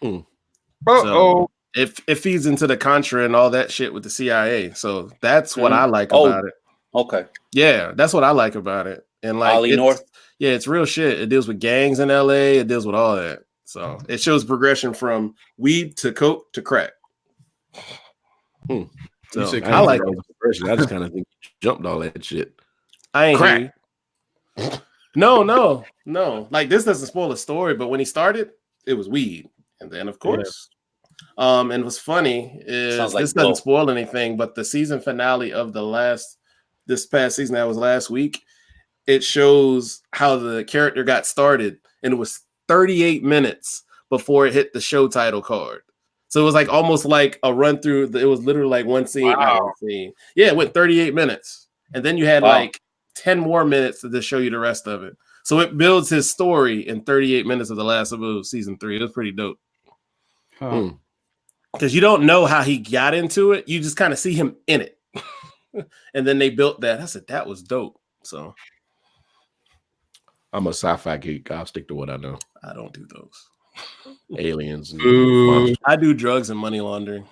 So it feeds into the Contra and all that shit with the CIA. So that's what I like about it. Okay. Yeah, that's what I like about it. And like Ollie North. Yeah, it's real shit. It deals with gangs in LA. It deals with all that. So it shows progression from weed to coke to crack. So I like it. I just kind of think you jumped all that shit. I ain't crack. No. Like this doesn't spoil the story, but when he started, it was weed. And then of course, and what's funny is this doesn't spoil anything, but the season finale of this past season that was last week, it shows how the character got started, and it was 38 minutes before it hit the show title card. So it was like almost like a run through. It was literally like one scene. Wow. Yeah, it went 38 minutes. And then you had like 10 more minutes to just show you the rest of it. So it builds his story in 38 minutes of The Last of Us season 3. It was pretty dope. Because you don't know how he got into it. You just kind of see him in it. And then they built that. I said, that was dope. So I'm a sci-fi geek. I'll stick to what I know. I don't do those. Aliens. I do drugs and money laundering.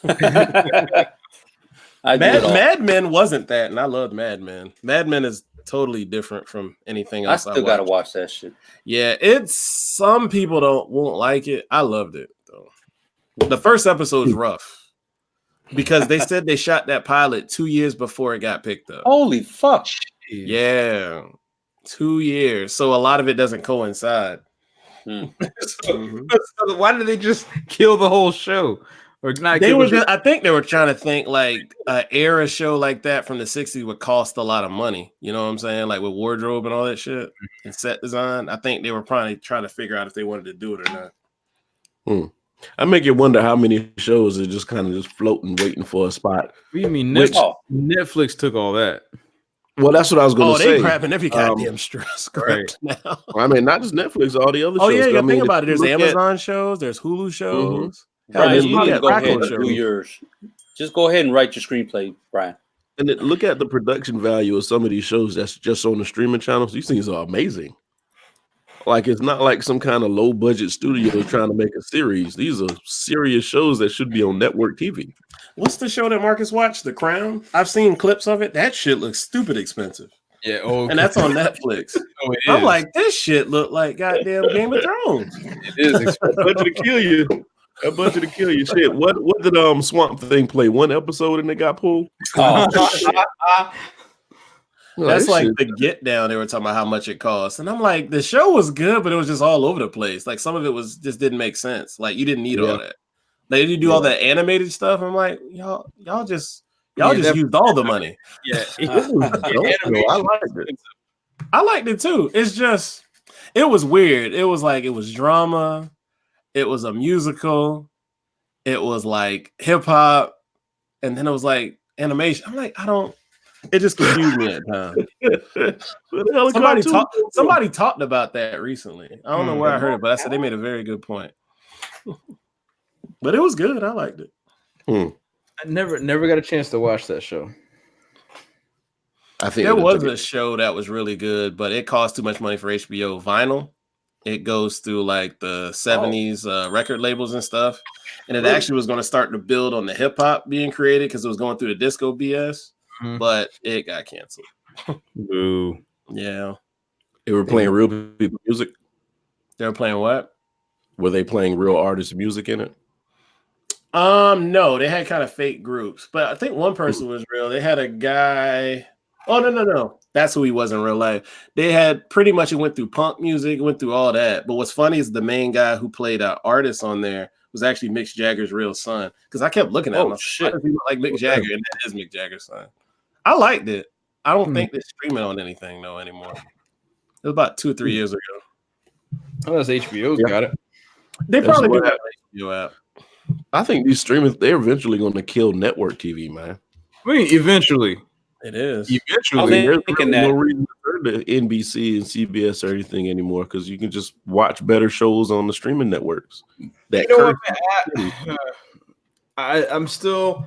Mad Men wasn't that, and I loved Mad Men. Mad Men is totally different from anything else. I still gotta watch that shit. Yeah, it's some people won't like it. I loved it though. The first episode is rough because they said they shot that pilot 2 years before it got picked up. Holy fuck! Yeah, 2 years. So a lot of it doesn't coincide. So why did they just kill the whole show? Or not? I think they were trying to think like an era show like that from the 60s would cost a lot of money. You know what I'm saying? Like with wardrobe and all that shit and set design. I think they were probably trying to figure out if they wanted to do it or not. I make you wonder how many shows are just kind of just floating, waiting for a spot. What do you mean Netflix took all that? Well, that's what I was going to say. They grabbing every goddamn script now. I mean, not just Netflix, all the other shows. Oh, yeah, you think about it. There's Amazon shows, there's Hulu shows. Brian, you need to go ahead and do yours. Just go ahead and write your screenplay, Brian. And look at the production value of some of these shows that's just on the streaming channels. These things are amazing. Like, it's not like some kind of low-budget studio trying to make a series. These are serious shows that should be on network TV. What's the show that Marcus watched? The Crown? I've seen clips of it. That shit looks stupid expensive. Yeah, and that's on Netflix. I'm like, this shit look like goddamn Game of Thrones. It is expensive. A bunch to kill you. A bunch to kill you. Shit. What did Swamp Thing play? One episode and it got pulled? That's like the Get Down. They were talking about how much it cost, and I'm like, the show was good, but it was just all over the place. Like some of it was just didn't make sense. Like you didn't need all that. Like you do all that animated stuff. I'm like, y'all just used all the money. Yeah, I liked it. I liked it too. It's just it was weird. It was like it was drama. It was a musical. It was like hip hop, and then it was like animation. I'm like, it just confused me at times. Somebody talked about that recently. I don't know where I heard it, but I said they made a very good point. But it was good. I liked it. I never got a chance to watch that show. I think there was a show that was really good, but it cost too much money for HBO Vinyl. It goes through like the 70s record labels and stuff. And it actually was going to start to build on the hip hop being created because it was going through the disco BS. But it got canceled. Boo. Yeah. They were playing real people music. They were playing what? Were they playing real artists' music in it? No, they had kind of fake groups, but I think one person was real. They had a guy. Oh no. That's who he was in real life. They had pretty much it went through punk music, went through all that. But what's funny is the main guy who played an artist on there was actually Mick Jagger's real son. Because I kept looking at him. I was like, why does he look like Mick Jagger? And that is Mick Jagger's son. I liked it. I don't think they're streaming on anything though anymore. It was about 2 or 3 years ago. Oh, that's HBO's got it. They probably do have an HBO app. I think these streamers, they're eventually going to kill network TV, man. I mean, eventually. It is. Eventually. There's no reason to turn to NBC and CBS or anything anymore because you can just watch better shows on the streaming networks. That you know what, I'm still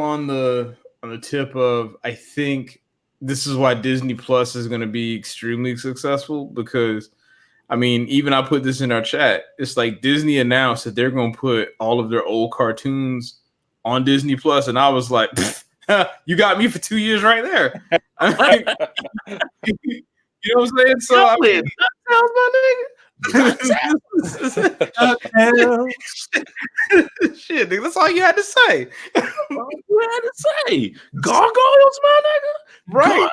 on the tip of, I think this is why Disney Plus is going to be extremely successful because, I mean, even I put this in our chat. It's like Disney announced that they're going to put all of their old cartoons on Disney Plus, and I was like, you got me for 2 years right there. I mean, you know what I'm saying? So I mean, shit, nigga, that's all you had to say. Gargoyles, my nigga. Right.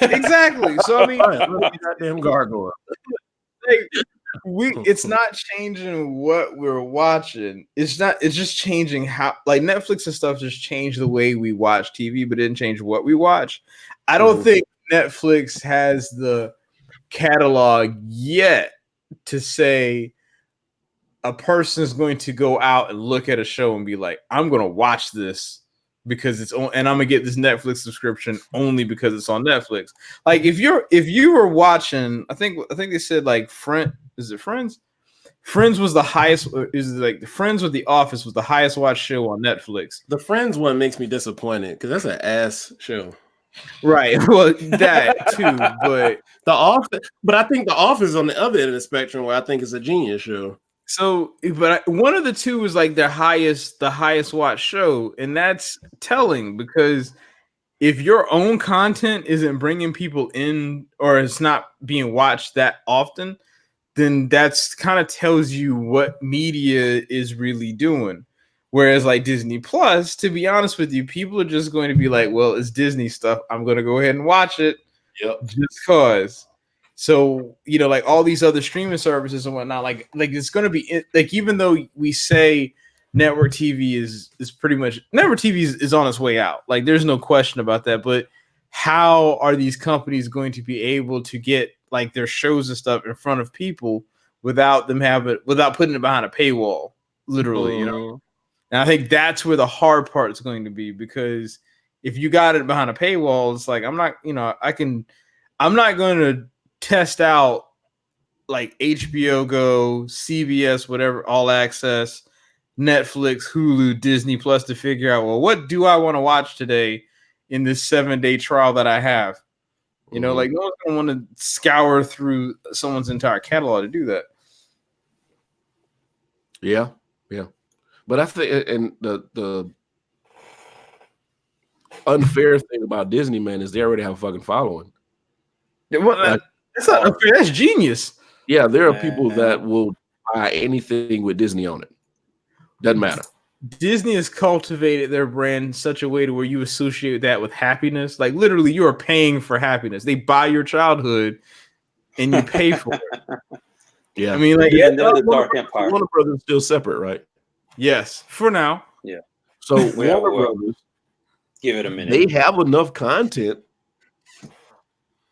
Exactly. So I mean, goddamn gargoyle. It's not changing what we're watching. It's just changing how, like, Netflix and stuff just changed the way we watch TV, but it didn't change what we watch. I don't think Netflix has the catalog yet to say a person is going to go out and look at a show and be like, I'm going to watch this because it's on, and I'm gonna get this Netflix subscription only because it's on Netflix. Like if you were watching, I think they said like Friends? Friends was the highest. Is like the Friends with The Office was the highest watched show on Netflix. The Friends one makes me disappointed because that's an ass show. Right. Well, that too, but The Office. But I think The Office is on the other end of the spectrum where I think it's a genius show. So, but one of the two was like the highest watched show, and that's telling because if your own content isn't bringing people in or it's not being watched that often, then that's kind of tells you what media is really doing. Whereas like Disney Plus, to be honest with you, people are just going to be like, well, it's Disney stuff. I'm going to go ahead and watch it. Yep. Just cause. So, you know, like all these other streaming services and whatnot, like it's going to be like, even though we say network TV is pretty much network TV is on its way out. Like there's no question about that. But how are these companies going to be able to get like their shows and stuff in front of people without putting it behind a paywall, literally, you know? And I think that's where the hard part is going to be, because if you got it behind a paywall, it's like, I'm not going to test out like HBO Go, CBS, whatever, All Access, Netflix, Hulu, Disney Plus to figure out, well, what do I want to watch today in this 7-day trial that I have? You know, like no one's going to want to scour through someone's entire catalog to do that. Yeah. But I think, and the unfair thing about Disney, man, is they already have a fucking following. Yeah, well, that's not unfair. That's genius. Yeah, there are people that will buy anything with Disney on it. Doesn't matter. Disney has cultivated their brand in such a way to where you associate that with happiness. Like literally, you are paying for happiness. They buy your childhood, and you pay for it. Yeah, I mean, like the Dark Empire. Warner Brothers is still separate, right? Yes, for now. Yeah. So Warner Brothers, give it a minute. They have enough content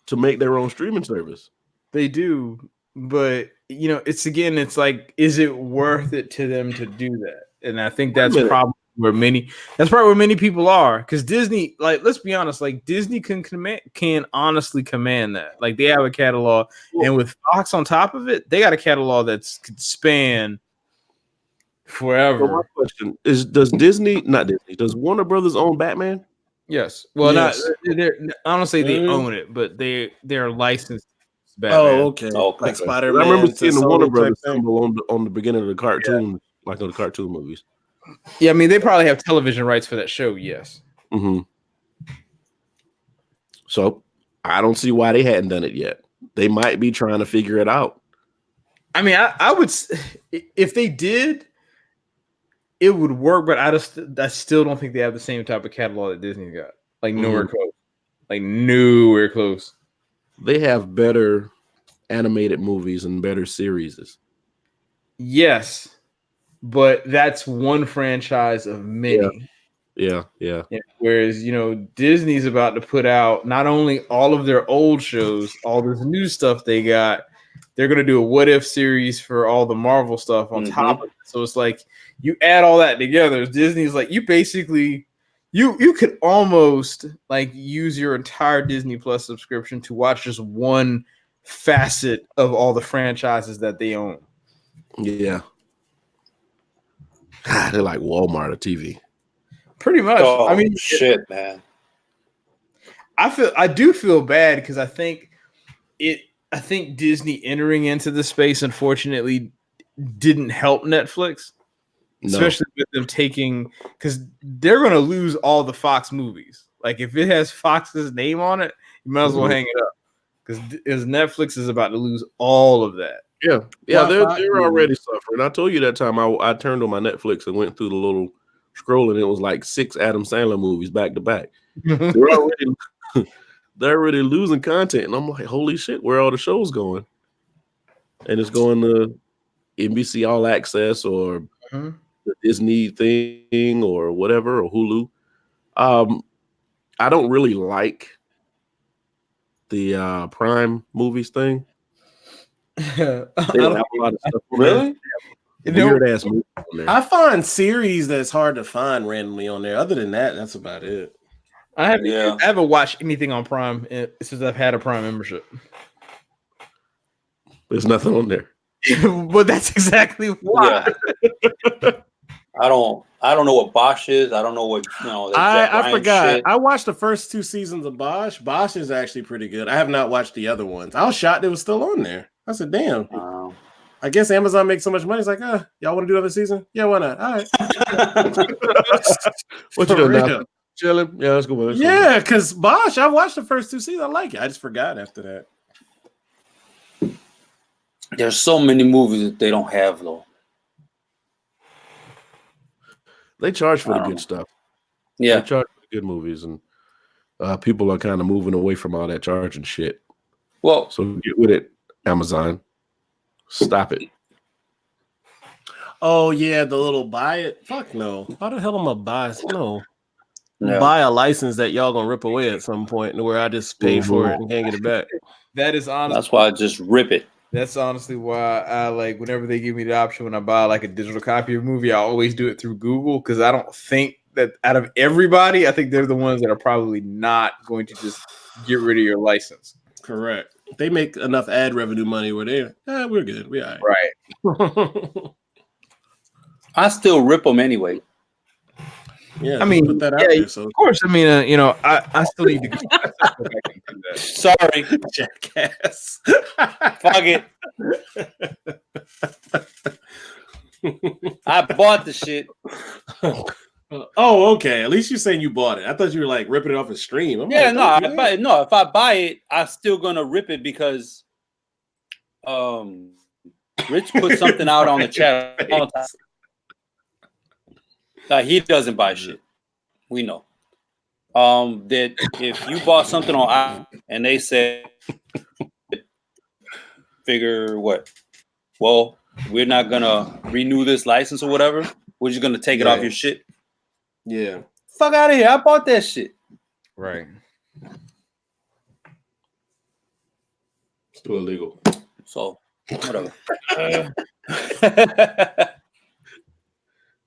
to make their own streaming service. They do, but you know, it's like, is it worth it to them to do that? And I think that's probably where many people are, because Disney, like, let's be honest, like Disney can honestly command that. Like they have a catalog, and with Fox on top of it, they got a catalog that could span forever. So my question is: does Warner Brothers own Batman? Yes. Well, yes. They're honestly they own it, but they're licensed. Batman. Oh, okay. Like Spider-Man. I remember seeing the Warner Brothers symbol on the beginning of the cartoon, like on the cartoon movies. Yeah, I mean they probably have television rights for that show. Yes. Mm-hmm. So I don't see why they hadn't done it yet. They might be trying to figure it out. I mean, I would, if they did, it would work, but I still don't think they have the same type of catalog that Disney got, like nowhere close. Like nowhere close. They have better animated movies and better series. Yes, but that's one franchise of many. Yeah. Whereas, Disney's about to put out not only all of their old shows, all this new stuff they got, they're going to do a what if series for all the Marvel stuff on top of it. So it's like you add all that together. Disney's like you basically you could almost like use your entire Disney Plus subscription to watch just one facet of all the franchises that they own. Yeah. They're like Walmart of TV. Pretty much. Oh, I mean, shit, man. I do feel bad because I think Disney entering into the space unfortunately didn't help Netflix, especially with them taking, because they're going to lose all the Fox movies. Like if it has Fox's name on it, you might as well hang it up because Netflix is about to lose all of that. Yeah, they're already suffering. I told you that time I turned on my Netflix and went through the little scroll, and it was like 6 Adam Sandler movies back to back. They're already losing content, and I'm like, holy shit, where are all the shows going? And it's going to NBC All Access or the Disney thing or whatever, or Hulu. I don't really like the Prime movies thing. They don't have a lot of stuff. Really? Weird ass movies on there. I find series that's hard to find randomly on there. Other than that, that's about it. I haven't watched anything on Prime since I've had a Prime membership. There's nothing on there. Well, that's exactly why. Yeah. I don't know what Bosch is. I don't know what I forgot. Shit. I watched the first 2 seasons of Bosch. Bosch is actually pretty good. I have not watched the other ones. I was shocked it was still on there. I said, damn. I guess Amazon makes so much money. It's like, y'all want to do another season? Yeah, why not? All right. What you doing now? Chilling? Yeah, let's go. Yeah, because Bosch, I watched the first 2 seasons. I like it. I just forgot after that. There's so many movies that they don't have, though. They charge for the good stuff. Yeah. They charge for the good movies, and people are kind of moving away from all that charging shit. Well, so get with it, Amazon. Stop it. Oh, yeah, the little buy it. Fuck no. How the hell am I buy? No. Yeah. Buy a license that y'all gonna rip away at some point where I just paid for it and can't get it back. That is honestly. That's why I just rip it. That's honestly why I like whenever they give me the option when I buy like a digital copy of a movie, I always do it through Google because I don't think that out of everybody, I think they're the ones that are probably not going to just get rid of your license. Correct. They make enough ad revenue money where we're good. We're all right. I still rip them anyway. Yeah, I mean, put that out there, so. Of course. I mean, I still need to go back and do that. Sorry, jackass. Fuck it. I bought the shit. Oh, okay. At least you're saying you bought it. I thought you were like ripping it off a stream. I'm yeah, like, if I buy it, I'm still gonna rip it because Rich put something out on the chat all the time. He doesn't buy shit. We know. That if you bought something on and they said, figure what? Well, we're not gonna renew this license or whatever. We're just gonna take it off your shit. Yeah. Fuck out of here. I bought that shit. Right. Still illegal. So whatever.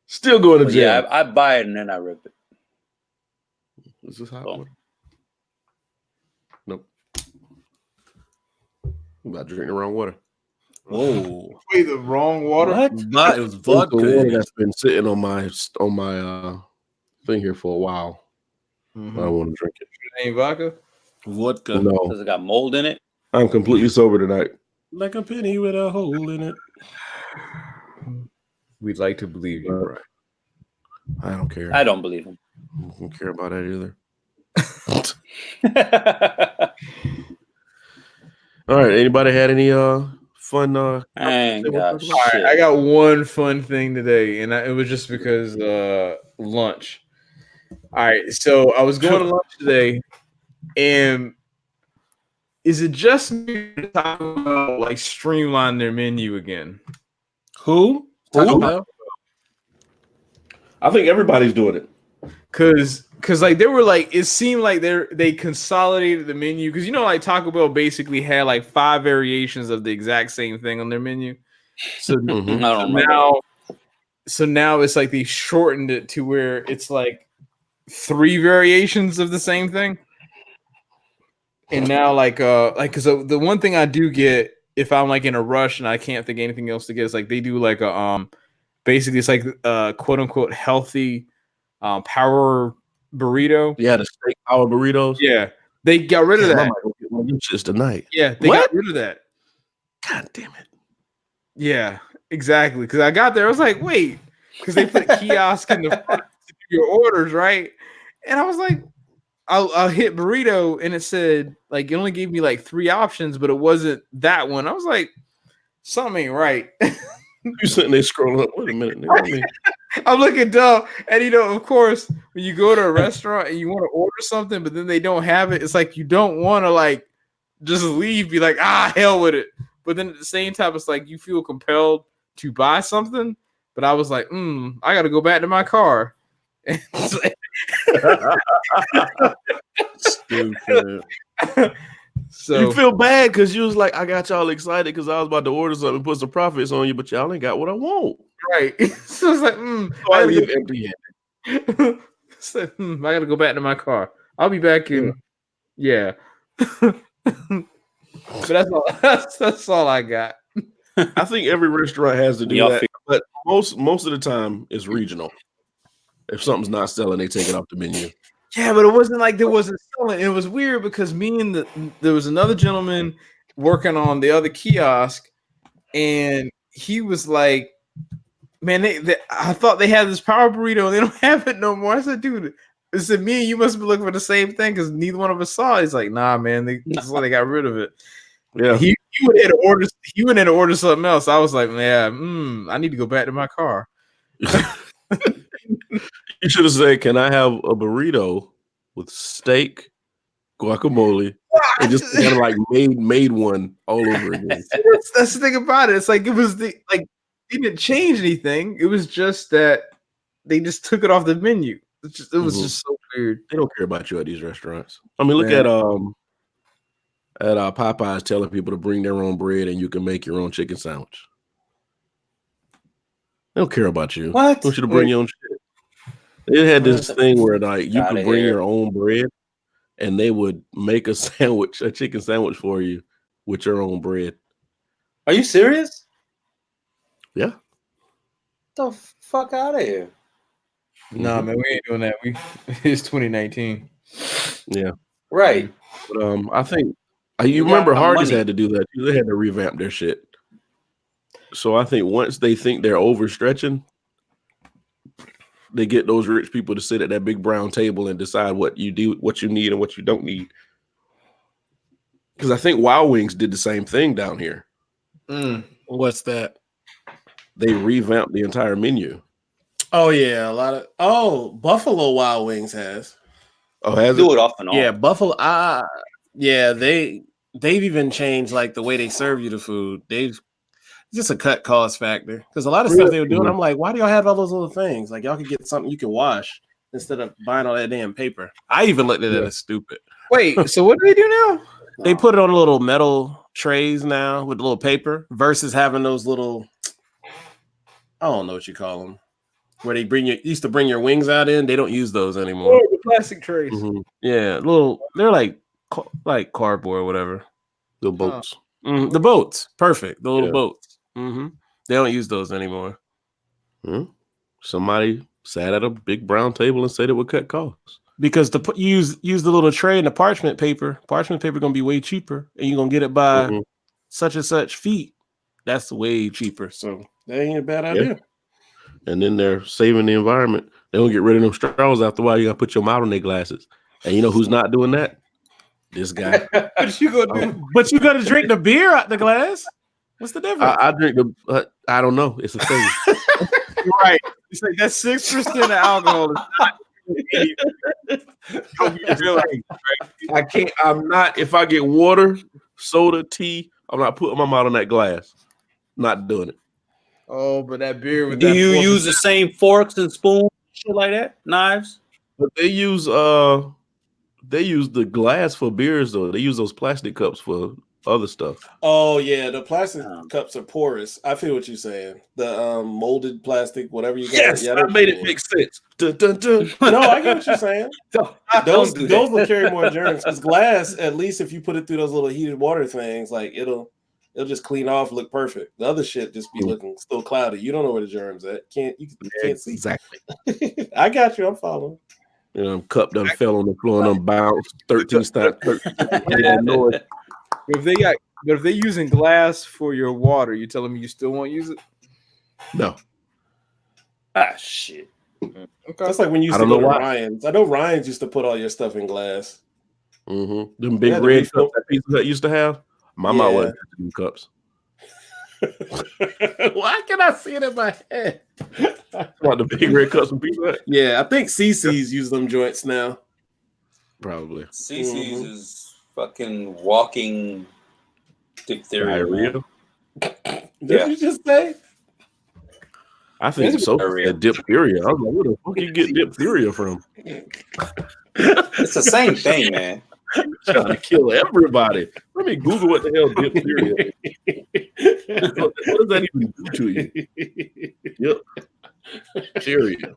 Still going to jail. Yeah, I buy it and then I rip it. Is this hot water? Nope. I'm about to drink the wrong water. Whoa. Wait, the wrong water? What? It was vodka. Water that's been sitting on my thing here for a while. Mm-hmm. I don't want to drink it. It ain't vodka? Vodka. No. Does it got mold in it? I'm completely sober tonight. Like a penny with a hole in it. We'd like to believe you, right? I don't care. I don't believe him. I don't care about that either. All right. Anybody had any fun? All right, I got one fun thing today, and it was just because lunch. All right, so I was going to lunch today, And is it just me talking about like streamline their menu again? Who? Taco Bell? I think everybody's doing it. Cause like they were like, it seemed like they consolidated the menu, because like Taco Bell basically had like 5 variations of the exact same thing on their menu. So now it's like they shortened it to where it's like 3 variations of the same thing. And now because the one thing I do get if I'm like in a rush and I can't think of anything else to get is like they do like a basically it's like quote unquote healthy power burrito. Yeah, the steak power burritos. Yeah, they got rid of that. I might go get one of them shits tonight. Yeah, they got rid of that. God damn it. Yeah, exactly. Because I got there, I was like, wait, because they put kiosk in the front to do your orders, right? And I was like, I'll hit burrito, and it said like it only gave me like 3 options, but it wasn't that one. I was like, something ain't right. You sitting there scrolling up. Wait a minute. Nigga, I'm looking dumb, and of course, when you go to a restaurant and you want to order something, but then they don't have it, it's like you don't want to like just leave, be like, hell with it. But then at the same time, it's like you feel compelled to buy something. But I was like, I got to go back to my car. Stupid. So you feel bad because you was like, I got y'all excited because I was about to order something and put some profits on you, but y'all ain't got what I want. Right. So it's like, so I leave empty-handed. So, I got to go back to my car. I'll be back in. Yeah. But that's all I got. I think every restaurant has to do that, but most of the time it's regional. If something's not selling, they take it off the menu. Yeah, but it wasn't like there wasn't selling. It was weird because there was another gentleman working on the other kiosk, and he was like, "Man, I thought they had this power burrito, and they don't have it no more." I said, "Dude, I said me and you must be looking for the same thing because neither one of us saw it." He's like, "Nah, man, they got rid of it." Yeah, he went in to order. He went in to order something else. I was like, "Man, I need to go back to my car." You should have said, "Can I have a burrito with steak, guacamole, and just kind of like made one all over again?" That's the thing about it. It's like it didn't change anything. It was just that they just took it off the menu. It was just so weird. They don't care about you at these restaurants. I mean, look at Popeyes telling people to bring their own bread and you can make your own chicken sandwich. They don't care about you. What? They want you to bring your own shit. It had this thing where like you could bring your own bread and they would make a chicken sandwich for you with your own bread. Are you serious? Yeah. Get the fuck out of here. Nah, man, we ain't doing that. It's 2019. Yeah. Right. But I think you remember Hardee's had to do that. They had to revamp their shit. So I think once they think they're overstretching, they get those rich people to sit at that big brown table and decide what you need and what you don't need. Because I think Wild Wings did the same thing down here. What's that? They revamped the entire menu. Oh yeah, Buffalo Wild Wings has. Oh, has do it off and on. Yeah, Buffalo. Yeah, they've even changed like the way they serve you the food. They've just a cut cost factor because a lot of stuff they were doing, I'm like, why do y'all have all those little things? Like y'all could get something you can wash instead of buying all that damn paper. I even looked at it as stupid. Wait, so what do they do now? They put it on little metal trays now with a little paper versus having those little, I don't know what you call them, where they used to bring your wings out in. They don't use those anymore. Oh, the plastic trays. Mm-hmm. Yeah, they're like cardboard or whatever. The boats. The boats. Perfect. The little boats. They don't use those anymore. Somebody sat at a big brown table and said it would cut costs. Because to use the little tray and the parchment paper gonna be way cheaper, and you're gonna get it by such and such feet. That's way cheaper. So that ain't a bad idea. And then they're saving the environment. They don't get rid of them straws after a while. You gotta put your mouth on their glasses. And you know who's not doing that? This guy. What you gonna do? But you gotta drink the beer out the glass. What's the difference? I drink I don't know. It's a thing. Right. It's like that's 6% of alcohol. I can't. I'm not. If I get water, soda, tea, I'm not putting my mouth on that glass. Not doing it. Oh, but that beer with Do that you 4%. use the same forks and spoons, shit like that? Knives? But they use the glass for beers though. They use those plastic cups for other stuff. Oh yeah, the plastic cups are porous. I feel what you're saying. The molded plastic, whatever you got. Yes, yeah, that made it make sense. Dun, dun, dun. No, I get what you're saying. Those do that. will carry more germs. Because glass, at least if you put it through those little heated water things, like it'll just clean off, look perfect. The other shit just be looking still cloudy. You don't know where the germs at. You can't see. Exactly. I got you. I'm following. Cup done fell on the floor and bounced 13 times. But if they're using glass for your water, you telling me you still won't use it? No. Ah, shit. Okay. That's like when you used to go to Ryan's. I know Ryan's used to put all your stuff in glass. Mm-hmm. Them big red cups that Pizza Hut used to have. My mom wasn't touching cups. Why can I see it in my head? What, the big red cups from Pizza Hut? Yeah, I think CC's use them joints now. Probably. CC's is fucking walking diphtheria. Did you just say? I think so. Diphtheria. I was like, where the fuck you get diphtheria from? It's the same thing, man. Trying to kill everybody. Let me Google what the hell diphtheria is. What does that even do to you? Yep. Diphtheria.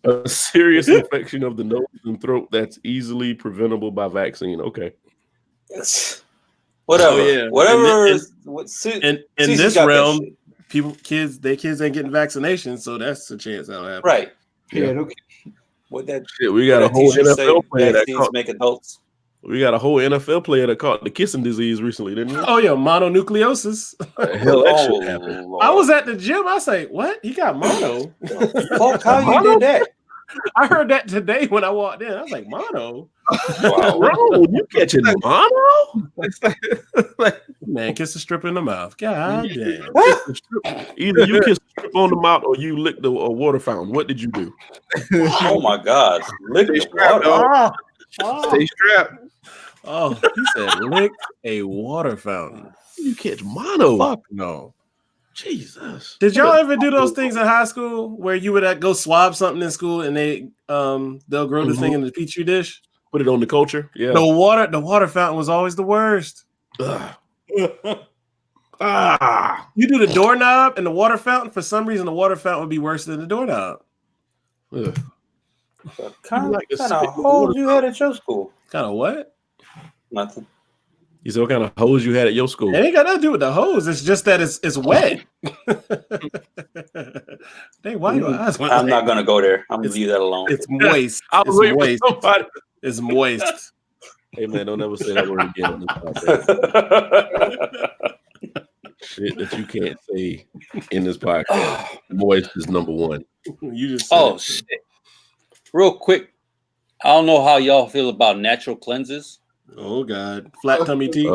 A serious infection of the nose and throat that's easily preventable by vaccine. Okay. Whatever. Oh, yeah. Whatever. In this realm, kids ain't getting vaccinations, so that's a chance that'll happen. Right. Yeah. Okay. What that shit, we got a whole NFL player that caught, make adults. We got a whole NFL player that caught the kissing disease recently, didn't we? Oh yeah, mononucleosis. Hell, that shit happened. I was at the gym. I say, what? He got mono? Fuck, how you did that? I heard that today when I walked in. I was like, mono? Wow, bro, you catching mono? Man, kiss a strip in the mouth. God damn. Either you kiss a strip on the mouth or you lick the water fountain. What did you do? Oh my God. Lick the water. Stay strapped. Oh, he said lick a water fountain. You catch mono. Fuck no. Jesus. Did y'all ever do those things in high school where you would go swab something in school and they'll grow the thing in the petri dish? Put it on the culture. Yeah. The water fountain was always the worst. You do the doorknob and the water fountain. For some reason, the water fountain would be worse than the doorknob. What kind of hose you had at your school? Kind of what? Nothing. You said what kind of hose you had at your school? It ain't got nothing to do with the hose. It's just that it's wet. Dang, why your eyes? I'm not gonna go there. I'm gonna leave that alone. It's moist. I was waiting for somebody. It's moist. Hey man, don't ever say that word again on this podcast. Shit that you can't say in this podcast. Moist is number one. You just shit. Real quick, I don't know how y'all feel about natural cleanses. Oh God, flat tummy tea.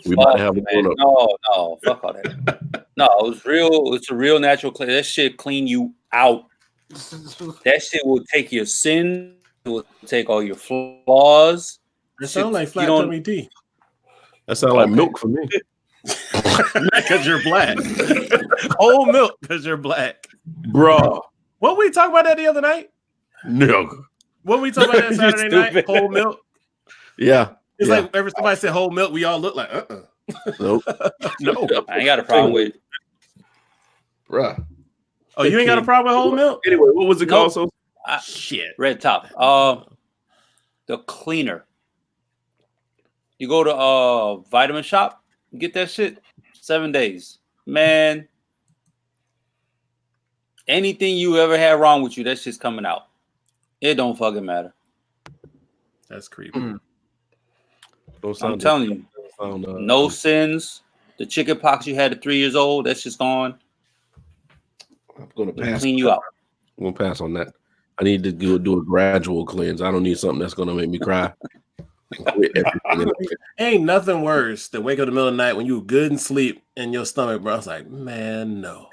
We about to have a No, fuck all that. No, it's real. It's a real natural cleanse. That shit clean you out. That shit will take your sin. It will take all your flaws. It sounds like flat tummy tea. That sounds like milk for me. Because you're black. Whole milk because you're black, bro. What we talking about that the other night? No. What we talking about that Saturday night? Whole milk. Yeah. It's like every time I say whole milk, we all look like Nope. No, I ain't got a problem with it. Bruh. Oh, you ain't got a problem with whole milk? Anyway, what was it called? So shit. Red Top. The cleaner. You go to Vitamin Shop, get that shit 7 days. Man. Anything you ever had wrong with you, that shit's coming out. It don't fucking matter. That's creepy. I'm telling you, no sins. The chicken pox you had at 3 years old, that's just gone. I'm gonna pass. Clean you out. I'm gonna pass on that. I need to do a gradual cleanse. I don't need something that's gonna make me cry. Quit everything. Ain't nothing worse than wake up in the middle of the night when you were good and sleep in your stomach, bro. I was like, man, no.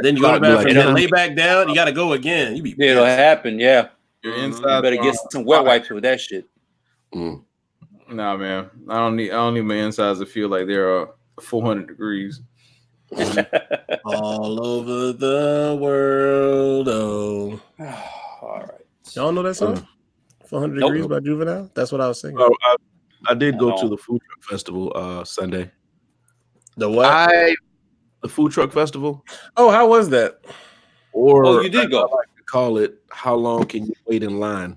Then you go to the bathroom, then lay back down. You got to go again. You be pissed. It'll happen. Yeah. Your You inside. better get some wet wipes with that shit. Mm. Nah, man. I don't need my insides to feel like they're 400 degrees. All over the world. Oh. All right. Y'all know that song? 400 Degrees by Juvenile? That's what I was singing. Oh, I did go to the food truck festival Sunday. The what? The food truck festival. Oh, how was that? Or you did go. I like to call it, how long can you wait in line?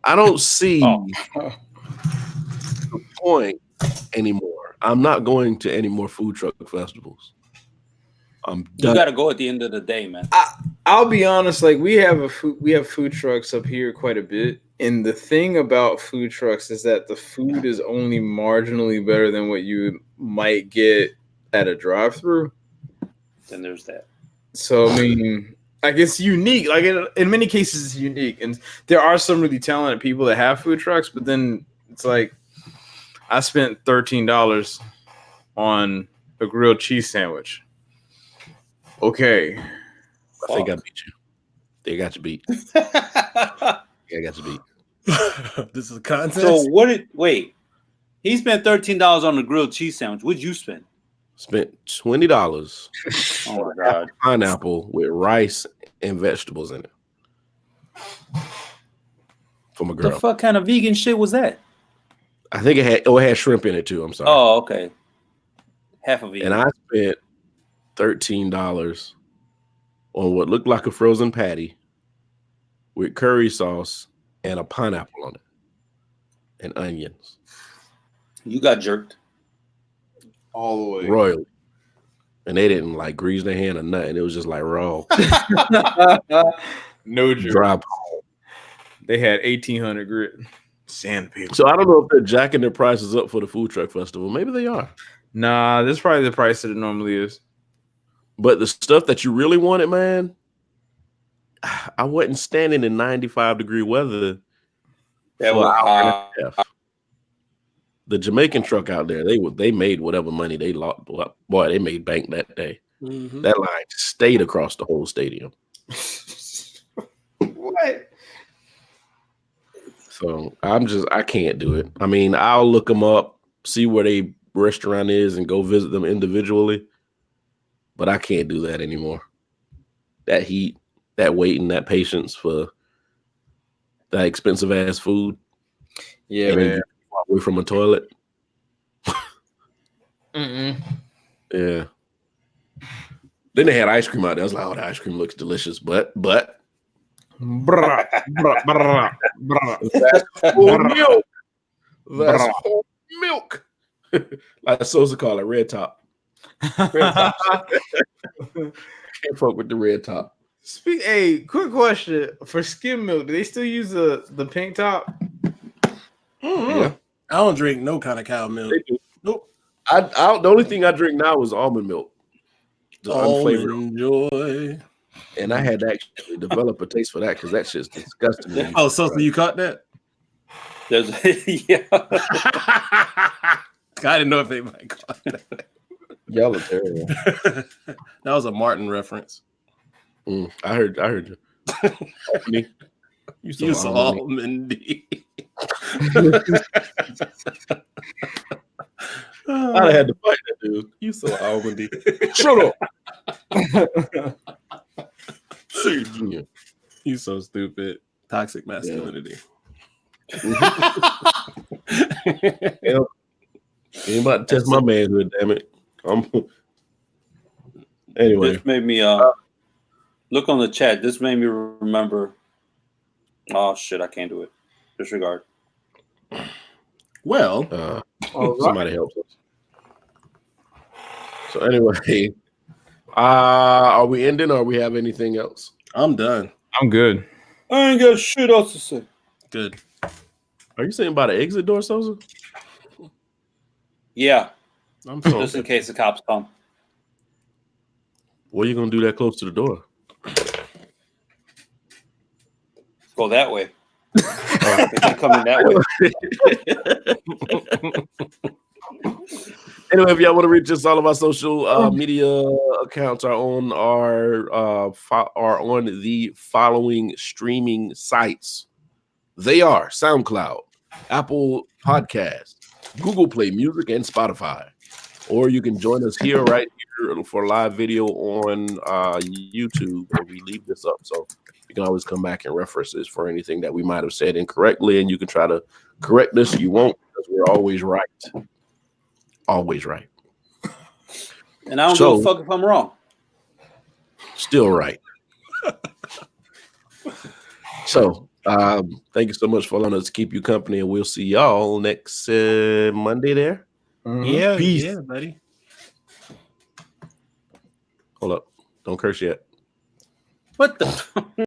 I don't see the point anymore. I'm not going to any more food truck festivals. I'm done. You got to go at the end of the day, man. I'll be honest. Like we have food trucks up here quite a bit, and the thing about food trucks is that the food is only marginally better than what you might get at a drive-through. Then there's that. So I mean, like it's unique. Like in many cases, it's unique, and there are some really talented people that have food trucks. But then it's like I spent $13 on a grilled cheese sandwich. Okay. I think I beat you. They got you beat. I got you beat. This is a contest. So wait? He spent $13 on the grilled cheese sandwich. What'd you spend? Spent $20. Oh my god! Pineapple with rice and vegetables in it. From a girl. The fuck kind of vegan shit was that? I think it had shrimp in it too. I'm sorry. Oh, okay. Half of it. And I spent $13 on what looked like a frozen patty with curry sauce and a pineapple on it and onions. You got jerked all the way royally, and they didn't like grease their hand or nothing. It was just like raw. No jerk. Dry. They had 1,800 grit sandpaper. So I don't know if they're jacking their prices up for the food truck festival. Maybe they are. Nah, this is probably the price that it normally is. But the stuff that you really wanted, man, I wasn't standing in 95-degree weather. That was the Jamaican truck out there. They made whatever money they lost. Boy, they made bank that day. Mm-hmm. That line stayed across the whole stadium. What? So I can't do it. I mean, I'll look them up, see where they restaurant is, and go visit them individually. But I can't do that anymore. That heat, that waiting, that patience for that expensive ass food. Yeah, man. Away from a toilet. Mm-mm. Yeah. Then they had ice cream out there. I was like, oh, the ice cream looks delicious, but that's whole milk. That's whole milk. Like Sosa call it, red top. Red top. Can't fuck with the red top. Hey, quick question. For skim milk, do they still use the pink top? Mm-hmm. Yeah. I don't drink no kind of cow milk. Nope. The only thing I drink now is almond milk. The almond joy. And I had to actually develop a taste for that because that shit's disgusting. Oh, so you caught that? Yeah. I didn't know if anybody caught that. Y'all are terrible. That was a Martin reference. I heard you. You saw almondy. I'd have had to fight that dude. You so almondy. Shut up. You so stupid. Toxic masculinity. Yeah. Ain't about to test my manhood, damn it. Anyway. This made me look on the chat. This made me remember. Oh shit, I can't do it. Disregard. Well, somebody helps us. So anyway, are we ending or we have anything else? I'm done. I'm good. I ain't got shit else to say. Good. Are you saying about an exit door, Sosa? Yeah. I'm just in case the cops come. What are you gonna do that close to the door? Go that way. If they're coming that way. Anyway, if y'all want to reach us, all of our social media accounts are on the following streaming sites. They are SoundCloud, Apple Podcasts, Google Play Music, and Spotify. Or you can join us right here for live video on YouTube, where we leave this up. So you can always come back and reference this for anything that we might have said incorrectly, and you can try to correct us. You won't, because we're always right. Always right. And I don't give a fuck if I'm wrong. Still right. So thank you so much for allowing us to keep you company, and we'll see y'all next Monday there. Yeah, Peace. Yeah, buddy. Hold up. Don't curse yet. What the